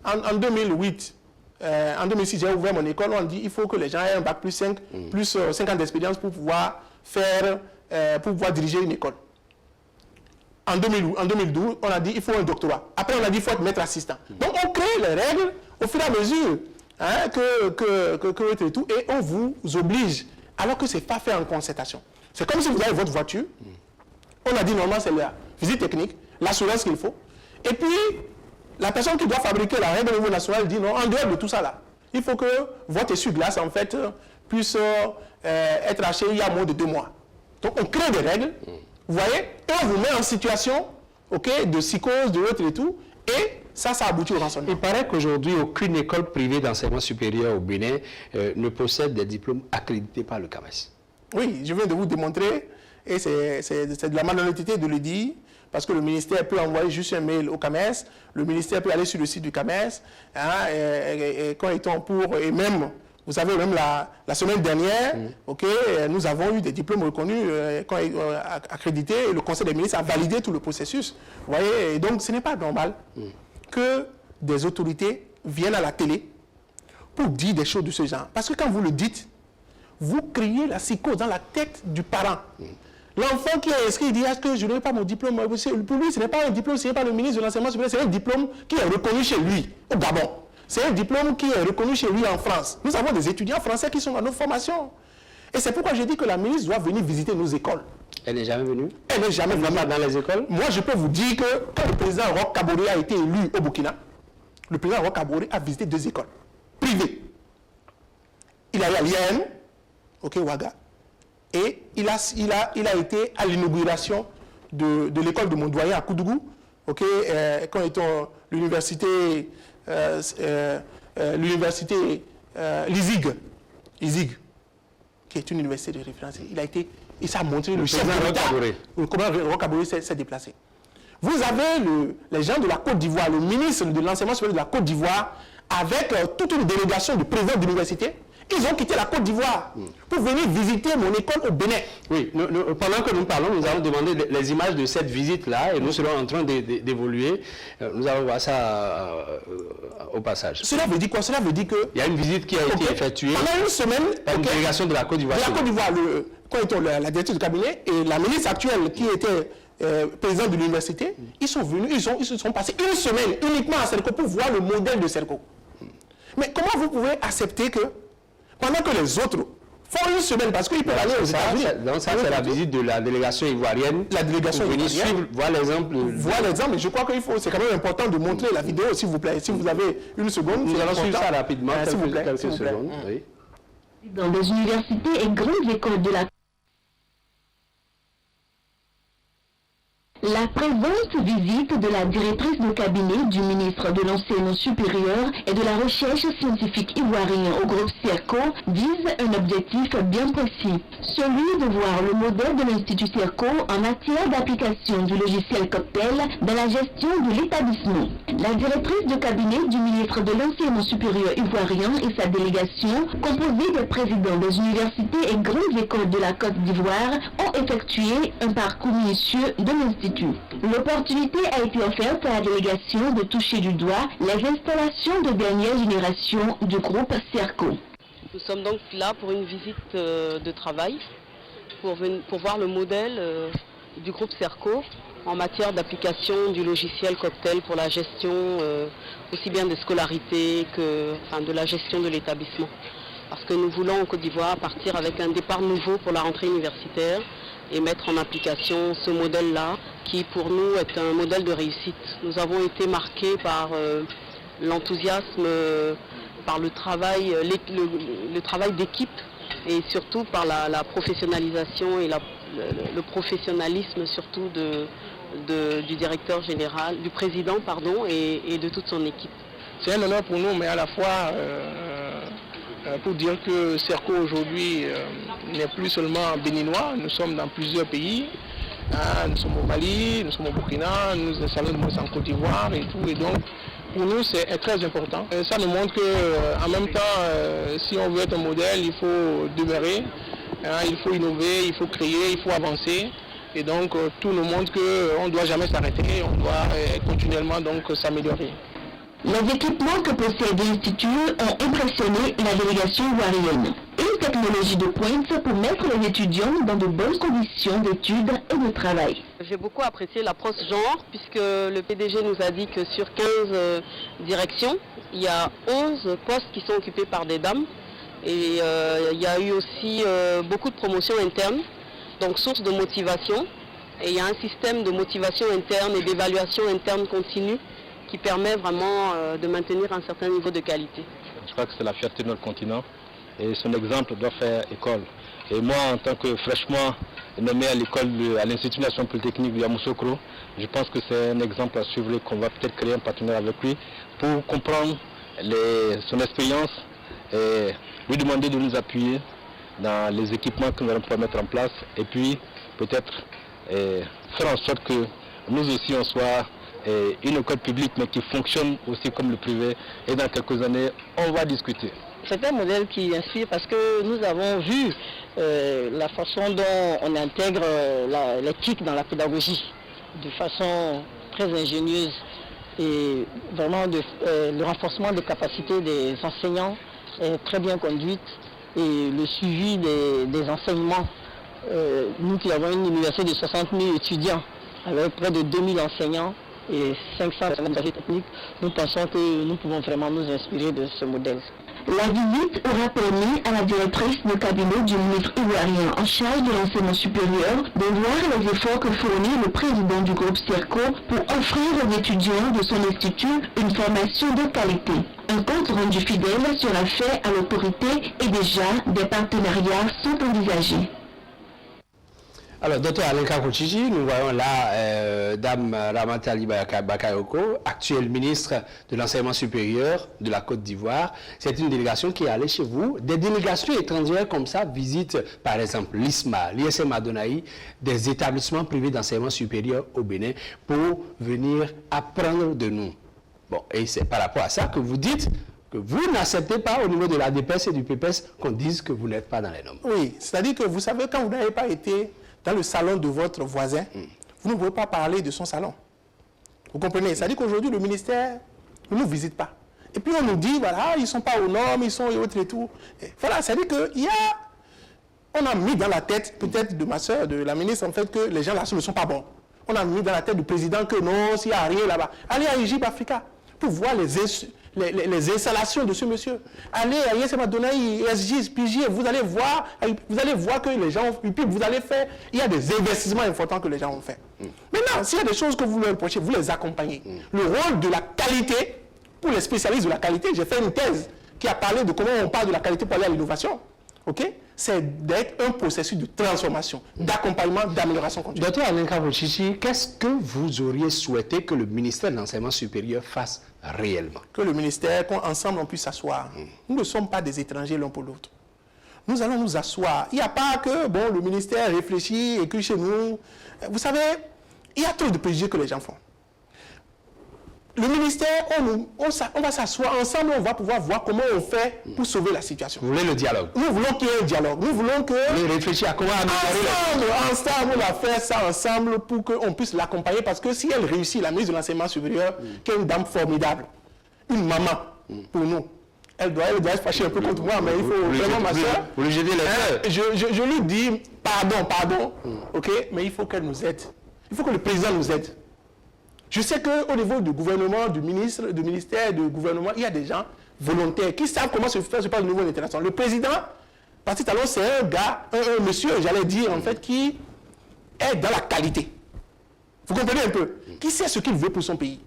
en 2008, en 2006, j'ai ouvert mon école, on dit qu'il faut que les gens aient un bac plus 5, plus 5 ans d'expérience pour pouvoir diriger une école. En 2012, on a dit qu'il faut un doctorat. Après, on a dit qu'il faut être maître assistant. Donc, on crée les règles au fur et à mesure et tout, et on vous oblige, alors que ce n'est pas fait en concertation. C'est comme si vous avez votre voiture. On a dit normalement, c'est la visite technique, l'assurance qu'il faut. Et puis, la personne qui doit fabriquer la règle au niveau national dit non, en dehors de tout ça là, il faut que votre essuie-glace, en fait, puisse être acheté il y a moins de 2 mois. Donc, on crée des règles. Vous voyez, et on vous met en situation de psychose, de l'autre et tout, et ça aboutit au rançonnement. Il paraît qu'aujourd'hui, aucune école privée d'enseignement supérieur au Bénin ne possède des diplômes accrédités par le CAMES. Oui, je viens de vous démontrer, et c'est de la malhonnêteté de le dire, parce que le ministère peut envoyer juste un mail au CAMES, le ministère peut aller sur le site du CAMES, et quand ils sont pour, et même... Vous savez, même la semaine dernière, nous avons eu des diplômes reconnus, accrédités, et le Conseil des ministres a validé tout le processus. Vous voyez, et donc ce n'est pas normal que des autorités viennent à la télé pour dire des choses de ce genre. Parce que quand vous le dites, vous créez la psychose dans la tête du parent. L'enfant qui est inscrit, il dit, est-ce que je n'ai pas mon diplôme? Pour lui, ce n'est pas un diplôme signé par le ministre de l'Enseignement supérieur, c'est un diplôme qui est reconnu chez lui, au Gabon. C'est un diplôme qui est reconnu chez lui en France. Nous avons des étudiants français qui sont dans nos formations. Et c'est pourquoi je dis que la ministre doit venir visiter nos écoles. Elle n'est jamais venue? Elle n'est jamais venue dans les écoles? Moi, je peux vous dire que quand le président Roch Kaboré a été élu au Burkina, le président Roch Kaboré a visité 2 écoles privées. Il a eu à l'IAM, Ouaga, et il a été à l'inauguration de l'école de mon doyen à Koudougou, quand était l'université l'ISIG, qui est une université de référence. Il s'est montré le chef de l'État. Comment Roch Kaboré s'est déplacé. Vous avez les gens de la Côte d'Ivoire, le ministre de l'Enseignement supérieur de la Côte d'Ivoire, avec toute une délégation de présidents d'université. Ils ont quitté la Côte d'Ivoire pour venir visiter mon école au Bénin. Oui, pendant que nous parlons, nous allons demander les images de cette visite-là et nous serons en train d'évoluer. Nous allons voir ça au passage. Cela veut dire quoi? Cela veut dire que... Il y a une visite qui a été effectuée pendant une semaine par une délégation de la Côte d'Ivoire. La Côte d'Ivoire, la directrice du cabinet et la ministre actuelle qui était présidente de l'université, ils sont venus, ils se sont passés une semaine uniquement à Serco pour voir le modèle de Serco. Mais comment vous pouvez accepter que pendant que les autres font une semaine parce qu'ils peuvent aller aux États-Unis. Donc ça, c'est la visite de la délégation ivoirienne. La délégation pour venir ivoirienne. suivre, voir l'exemple. Voir l'exemple, mais je crois qu'il faut, c'est quand même important de montrer la vidéo, s'il vous plaît. Si vous avez une seconde, Nous allons suivre ça rapidement, quelques s'il vous plaît. secondes. Oui. Dans des universités et grandes écoles de la La présente visite de la directrice de cabinet du ministre de l'Enseignement supérieur et de la recherche scientifique ivoirien au groupe CERCO vise un objectif bien précis, celui de voir le modèle de l'Institut CERCO en matière d'application du logiciel Cocktail dans la gestion de l'établissement. La directrice de cabinet du ministre de l'Enseignement supérieur ivoirien et sa délégation, composée des présidents des universités et grandes écoles de la Côte d'Ivoire, ont effectué un parcours minutieux de l'Institut. L'opportunité a été offerte à la délégation de toucher du doigt les installations de dernière génération du groupe CERCO. Nous sommes donc là pour une visite de travail, pour voir le modèle du groupe CERCO en matière d'application du logiciel Cocktail pour la gestion aussi bien des scolarités que de la gestion de l'établissement. Parce que nous voulons en Côte d'Ivoire partir avec un départ nouveau pour la rentrée universitaire et mettre en application ce modèle-là qui pour nous est un modèle de réussite. Nous avons été marqués par l'enthousiasme, par le travail d'équipe et surtout par la professionnalisation et le professionnalisme surtout du directeur général, du président et de toute son équipe. C'est un honneur pour nous, mais à la fois pour dire que CERCO aujourd'hui n'est plus seulement béninois, nous sommes dans plusieurs pays. Nous sommes au Mali, nous sommes au Burkina, nous installons en Côte d'Ivoire et tout. Et donc, pour nous, c'est très important. Ça nous montre qu'en même temps, si on veut être un modèle, il faut demeurer, il faut innover, il faut créer, il faut avancer. Et donc, tout nous montre qu'on ne doit jamais s'arrêter, on doit continuellement donc s'améliorer. Les équipements que possède l'Institut ont impressionné la délégation ivoirienne. Une technologie de pointe pour mettre les étudiants dans de bonnes conditions d'études et de travail. J'ai beaucoup apprécié l'approche genre, puisque le PDG nous a dit que sur 15 directions, il y a 11 postes qui sont occupés par des dames. Et il y a eu aussi beaucoup de promotions internes, donc source de motivation. Et il y a un système de motivation interne et d'évaluation interne continue qui permet vraiment de maintenir un certain niveau de qualité. Je crois que c'est la fierté de notre continent et son exemple doit faire école. Et moi, en tant que fraîchement nommé à l'Institut national polytechnique de Yamoussoukro, je pense que c'est un exemple à suivre et qu'on va peut-être créer un partenaire avec lui pour comprendre son expérience et lui demander de nous appuyer dans les équipements que nous allons pouvoir mettre en place et puis peut-être faire en sorte que nous aussi on soit une école publique mais qui fonctionne aussi comme le privé et dans quelques années on va discuter. C'est un modèle qui inspire parce que nous avons vu la façon dont on intègre l'éthique dans la pédagogie de façon très ingénieuse et vraiment le renforcement des capacités des enseignants est très bien conduite et le suivi des enseignements. Nous qui avons une université de 60 000 étudiants avec près de 2000 enseignants et 500 organisateurs techniques, nous pensons que nous pouvons vraiment nous inspirer de ce modèle. La visite aura permis à la directrice de cabinet du ministre ivoirien en charge de l'enseignement supérieur de voir les efforts que fournit le président du groupe CERCO pour offrir aux étudiants de son institut une formation de qualité. Un compte rendu fidèle sera fait à l'autorité et déjà des partenariats sont envisagés. Alors, Dr Alenka Koutchiji, nous voyons là Dame Ramatali Bakayoko, actuelle ministre de l'Enseignement supérieur de la Côte d'Ivoire. C'est une délégation qui est allée chez vous. Des délégations étrangères comme ça visitent, par exemple, l'ISMA, l'ISM Adonaï, des établissements privés d'enseignement supérieur au Bénin pour venir apprendre de nous. Bon, et c'est par rapport à ça que vous dites que vous n'acceptez pas au niveau de la DPS et du PPS qu'on dise que vous n'êtes pas dans les normes. Oui, c'est-à-dire que vous savez, quand vous n'avez pas été dans le salon de votre voisin, vous ne pouvez pas parler de son salon. Vous comprenez? C'est-à-dire qu'aujourd'hui, le ministère ne nous visite pas. Et puis on nous dit, voilà, ils ne sont pas aux normes, ils sont et autres et tout. Et voilà, c'est-à-dire qu'on a mis dans la tête, peut-être de ma soeur, de la ministre, en fait, que les gens là ne sont pas bons. On a mis dans la tête du président que non, s'il n'y a rien là-bas. Allez à Égypte, Africa, pour voir les installations de ce monsieur. Allez à Yesema Donaï, SGIS, PJ, vous allez voir que les gens, puis vous allez faire, il y a des investissements importants que les gens ont fait. Maintenant, s'il y a des choses que vous leur reprochez, vous les accompagnez. Le rôle de la qualité, pour les spécialistes de la qualité, j'ai fait une thèse qui a parlé de comment on parle de la qualité pour aller à l'innovation. Ok? C'est d'être un processus de transformation, d'accompagnement, d'amélioration continue. Docteur Alenka Bochichi, qu'est-ce que vous auriez souhaité que le ministère de l'Enseignement supérieur fasse réellement? Que le ministère, qu'ensemble on puisse s'asseoir. Nous ne sommes pas des étrangers l'un pour l'autre. Nous allons nous asseoir. Il n'y a pas que, bon, le ministère réfléchit, écrit chez nous. Vous savez, il y a trop de préjugés que les gens font. Le ministère, on va s'asseoir ensemble, on va pouvoir voir comment on fait pour sauver la situation. Vous voulez le dialogue? Nous voulons qu'il y ait un dialogue. Nous voulons que... Vous voulez réfléchir à comment améliorer ensemble, on va faire ça ensemble pour qu'on puisse l'accompagner. Parce que si elle réussit, la ministre de l'Enseignement supérieur, qui est une dame formidable, une maman pour nous, elle doit se fâcher un peu contre moi, mais il faut vraiment ma soeur. Vous lui jetez les fleurs. Je lui dis, pardon, ok, mais il faut qu'elle nous aide. Il faut que le président nous aide. Je sais qu'au niveau du gouvernement, du ministère, du gouvernement, il y a des gens volontaires qui savent comment se faire au niveau international. Le président, Patrice Talon, c'est un gars, un monsieur, j'allais dire, en fait, qui est dans la qualité. Vous comprenez un peu? Qui sait ce qu'il veut pour son pays.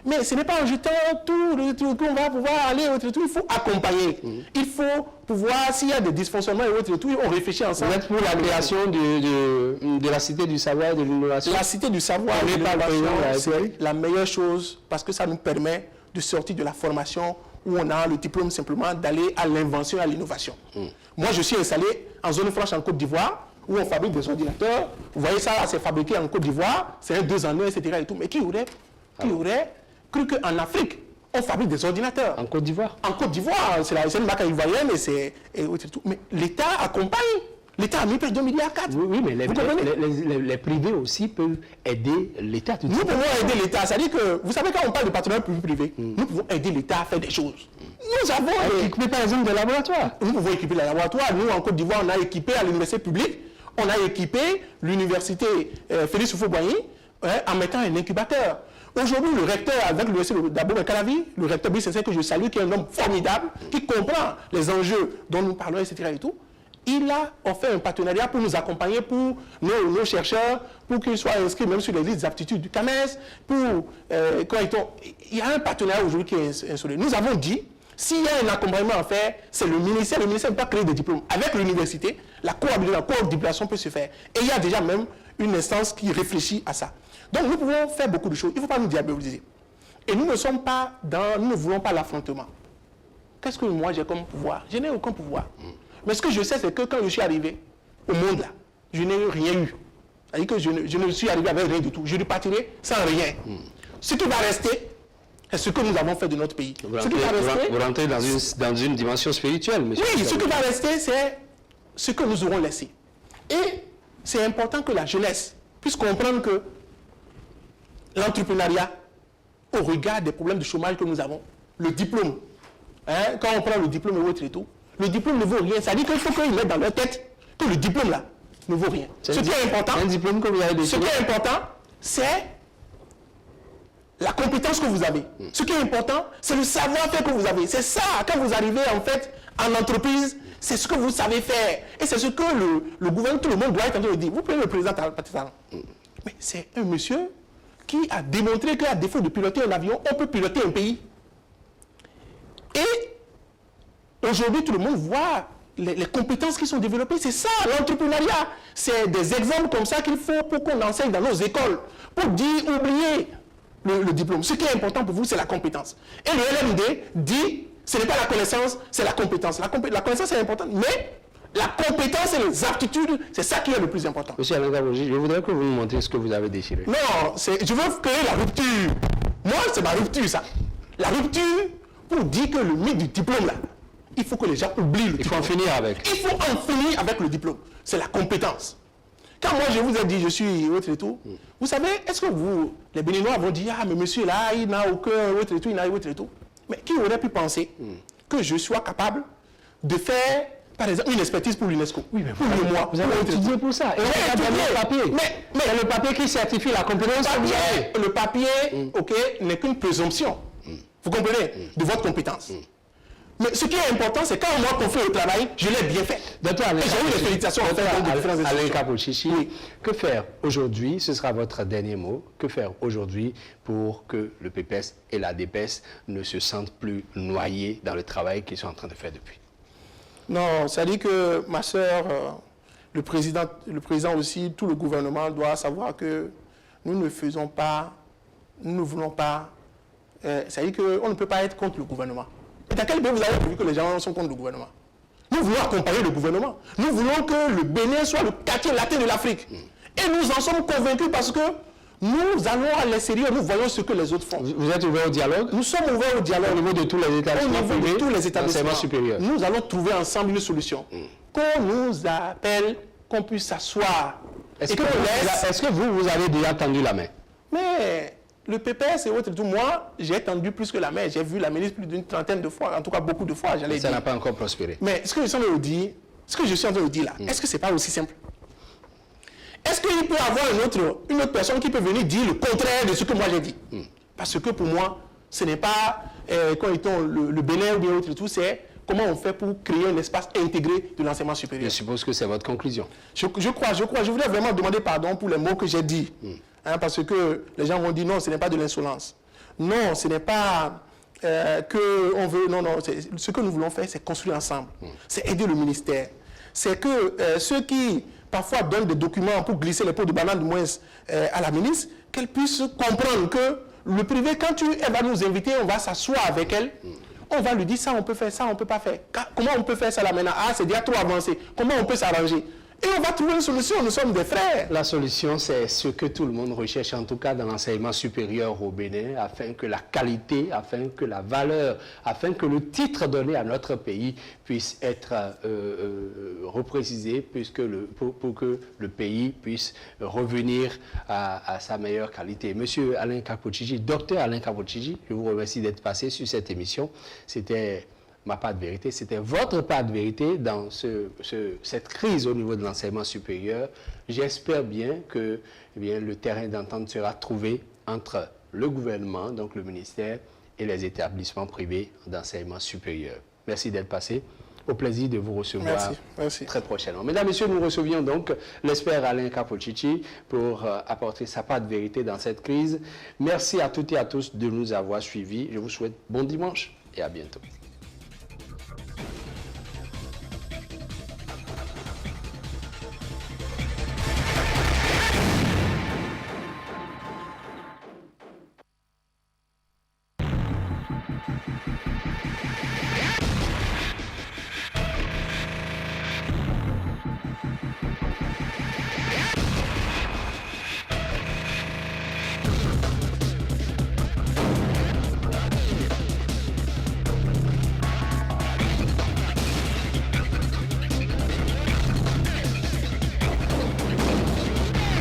Mais ce n'est pas en jetant tout qu'on va pouvoir aller, il faut accompagner. Il faut pouvoir, s'il y a des dysfonctionnements et autres, on réfléchit ensemble. Vous êtes pour la création de la cité du savoir et de l'innovation? La cité du savoir et de l'innovation, c'est la meilleure chose parce que ça nous permet de sortir de la formation où on a le diplôme simplement d'aller à l'invention et à l'innovation. Moi, je suis installé en zone franche en Côte d'Ivoire où on fabrique des ordinateurs. Vous voyez ça, c'est fabriqué en Côte d'Ivoire, c'est un 2 en 1, etc. Et tout. Mais qui aurait cru qu'en Afrique, on fabrique des ordinateurs? En Côte d'Ivoire? En Côte d'Ivoire, c'est une marque ivoirienne, mais l'État accompagne. L'État a mis près de 2,4 milliards. Oui, mais les privés aussi peuvent aider l'État. Nous pouvons aider l'État. C'est-à-dire que, vous savez, quand on parle de partenariat public-privé, nous pouvons aider l'État à faire des choses. Nous avons équipé, par exemple, des laboratoires. Nous pouvons équiper les laboratoires. Nous, en Côte d'Ivoire, on a équipé à l'université publique, on a équipé l'université Félix Houphouët-Boigny en mettant un incubateur. Aujourd'hui, le recteur, avec l'université d'Abo Calavi, le recteur Brice que je salue, qui est un homme formidable, qui comprend les enjeux dont nous parlons, etc. et tout, il a offert un partenariat pour nous accompagner, pour nos chercheurs, pour qu'ils soient inscrits même sur les listes d'aptitude du CAMES, il y a un partenariat aujourd'hui qui est installé. Nous avons dit, s'il y a un accompagnement à faire, c'est le ministère ne peut pas créer des diplômes. Avec l'université, la coordination peut se faire. Et il y a déjà même une instance qui réfléchit à ça. Donc nous pouvons faire beaucoup de choses. Il ne faut pas nous diaboliser. Et nous ne voulons pas l'affrontement. Qu'est-ce que moi j'ai comme pouvoir? Je n'ai aucun pouvoir. Mais ce que je sais, c'est que quand je suis arrivé au monde là, je n'ai rien eu. C'est-à-dire que je ne suis arrivé avec rien du tout. Je repartirai sans rien. Ce qui va rester, c'est ce que nous avons fait de notre pays. Vous rentrez dans une dimension spirituelle, monsieur. Oui, ce qui va rester, c'est ce que nous aurons laissé. Et c'est important que la jeunesse puisse comprendre que l'entrepreneuriat, au regard des problèmes de chômage que nous avons, le diplôme, quand on prend le diplôme et autres et tout, le diplôme ne vaut rien. Ça dit qu'il faut qu'ils mettent dans leur tête que le diplôme là ne vaut rien. Ce qui est important, ce qui est important, c'est la compétence que vous avez. Ce qui est important, c'est le savoir-faire que vous avez. C'est ça, quand vous arrivez en fait en entreprise, c'est ce que vous savez faire. Et c'est ce que le gouvernement, tout le monde doit être en train de dire. Vous prenez le président Patrice Talon. Mais c'est un monsieur qui a démontré qu'à défaut de piloter un avion, on peut piloter un pays. Et aujourd'hui, tout le monde voit les compétences qui sont développées. C'est ça, l'entrepreneuriat. C'est des exemples comme ça qu'il faut pour qu'on enseigne dans nos écoles. Pour dire, oublier le diplôme. Ce qui est important pour vous, c'est la compétence. Et le LMD dit, ce n'est pas la connaissance, c'est la compétence. La connaissance est importante, mais la compétence et les aptitudes, c'est ça qui est le plus important. Monsieur Alenka Bochichi, je voudrais que vous me montriez ce que vous avez déchiré. Non, je veux créer la rupture. Moi, c'est ma rupture, ça. La rupture pour dire que le mythe du diplôme, là, il faut que les gens oublient le diplôme. Il faut en finir avec. Il faut en finir avec le diplôme. C'est la compétence. Quand moi, je vous ai dit, je suis autre et tout, vous savez, est-ce que vous, les Béninois vont dire, ah, mais monsieur là, il n'a aucun autre et tout, il n'a autre et tout. Mais qui aurait pu penser que je sois capable de faire, par exemple, une expertise pour l'UNESCO? Oui, mais vous avez étudié pour ça. Et c'est le papier qui certifie la compétence. Le papier, ok, n'est qu'une présomption. Vous comprenez? De votre compétence. Mais ce qui est important, c'est quand moi qu'on fait le travail, je l'ai bien fait. Docteur Alain, et j'ai eu des félicitations à faire dans différentes Alain institutions. Kapochichi, que faire aujourd'hui, ce sera votre dernier mot, que faire aujourd'hui pour que le PPS et la DPS ne se sentent plus noyés dans le travail qu'ils sont en train de faire depuis? Non, ça dit que ma soeur, le président aussi, tout le gouvernement doit savoir que nous ne faisons pas, nous ne voulons pas, ça dit qu'on ne peut pas être contre le gouvernement. Et dans quel pays vous avez vu que les gens sont contre le gouvernement? Nous voulons accompagner le gouvernement. Nous voulons que le Bénin soit le quartier latin de l'Afrique. Et nous en sommes convaincus parce que nous allons à l'extérieur, nous voyons ce que les autres font. Vous êtes ouvert au dialogue? Nous sommes ouverts au dialogue. Au niveau de tous les établissements Au niveau de tous les établissements supérieurs. Nous allons trouver ensemble une solution. Qu'on nous appelle, qu'on puisse s'asseoir. Est-ce que vous avez déjà tendu la main? Mais le PPS et autres, tout, moi, j'ai tendu plus que la main. J'ai vu la ministre plus d'une trentaine de fois, en tout cas beaucoup de fois, j'allais dire. Ça n'a pas encore prospéré. Mais ce que je suis en train de dire, là, est-ce que ce n'est pas aussi simple? Est-ce qu'il peut y avoir une autre personne qui peut venir dire le contraire de ce que moi j'ai dit? Parce que pour moi, ce n'est pas, quand ils ont le Bénin ou bien autre, tout, c'est comment on fait pour créer un espace intégré de l'enseignement supérieur. Je suppose que c'est votre conclusion. Je crois. Je voudrais vraiment demander pardon pour les mots que j'ai dit. Parce que les gens vont dire non, ce n'est pas de l'insolence. Non, ce n'est pas que on veut. Non, ce que nous voulons faire, c'est construire ensemble. C'est aider le ministère. C'est que ceux qui parfois donnent des documents pour glisser les pots de banane de moins à la ministre, qu'elle puisse comprendre que le privé, quand elle va nous inviter, on va s'asseoir avec elle. On va lui dire ça, on peut faire ça, on ne peut pas faire. Comment on peut faire ça là maintenant? Ah, c'est déjà trop avancé. Comment on peut s'arranger? Et on va trouver une solution, nous sommes des frères. La solution, c'est ce que tout le monde recherche, en tout cas dans l'enseignement supérieur au Bénin, afin que la qualité, afin que la valeur, afin que le titre donné à notre pays puisse être reprécisé, pour que le pays puisse revenir à sa meilleure qualité. Monsieur Alain Kapochichi, docteur Alain Kapochichi, je vous remercie d'être passé sur cette émission. C'était ma part de vérité, c'était votre part de vérité dans cette crise au niveau de l'enseignement supérieur. J'espère bien que le terrain d'entente sera trouvé entre le gouvernement, donc le ministère, et les établissements privés d'enseignement supérieur. Merci d'être passé. Au plaisir de vous recevoir très prochainement. Mesdames, Messieurs, nous recevions donc l'expert Alain Kapochichi pour apporter sa part de vérité dans cette crise. Merci à toutes et à tous de nous avoir suivis. Je vous souhaite bon dimanche et à bientôt.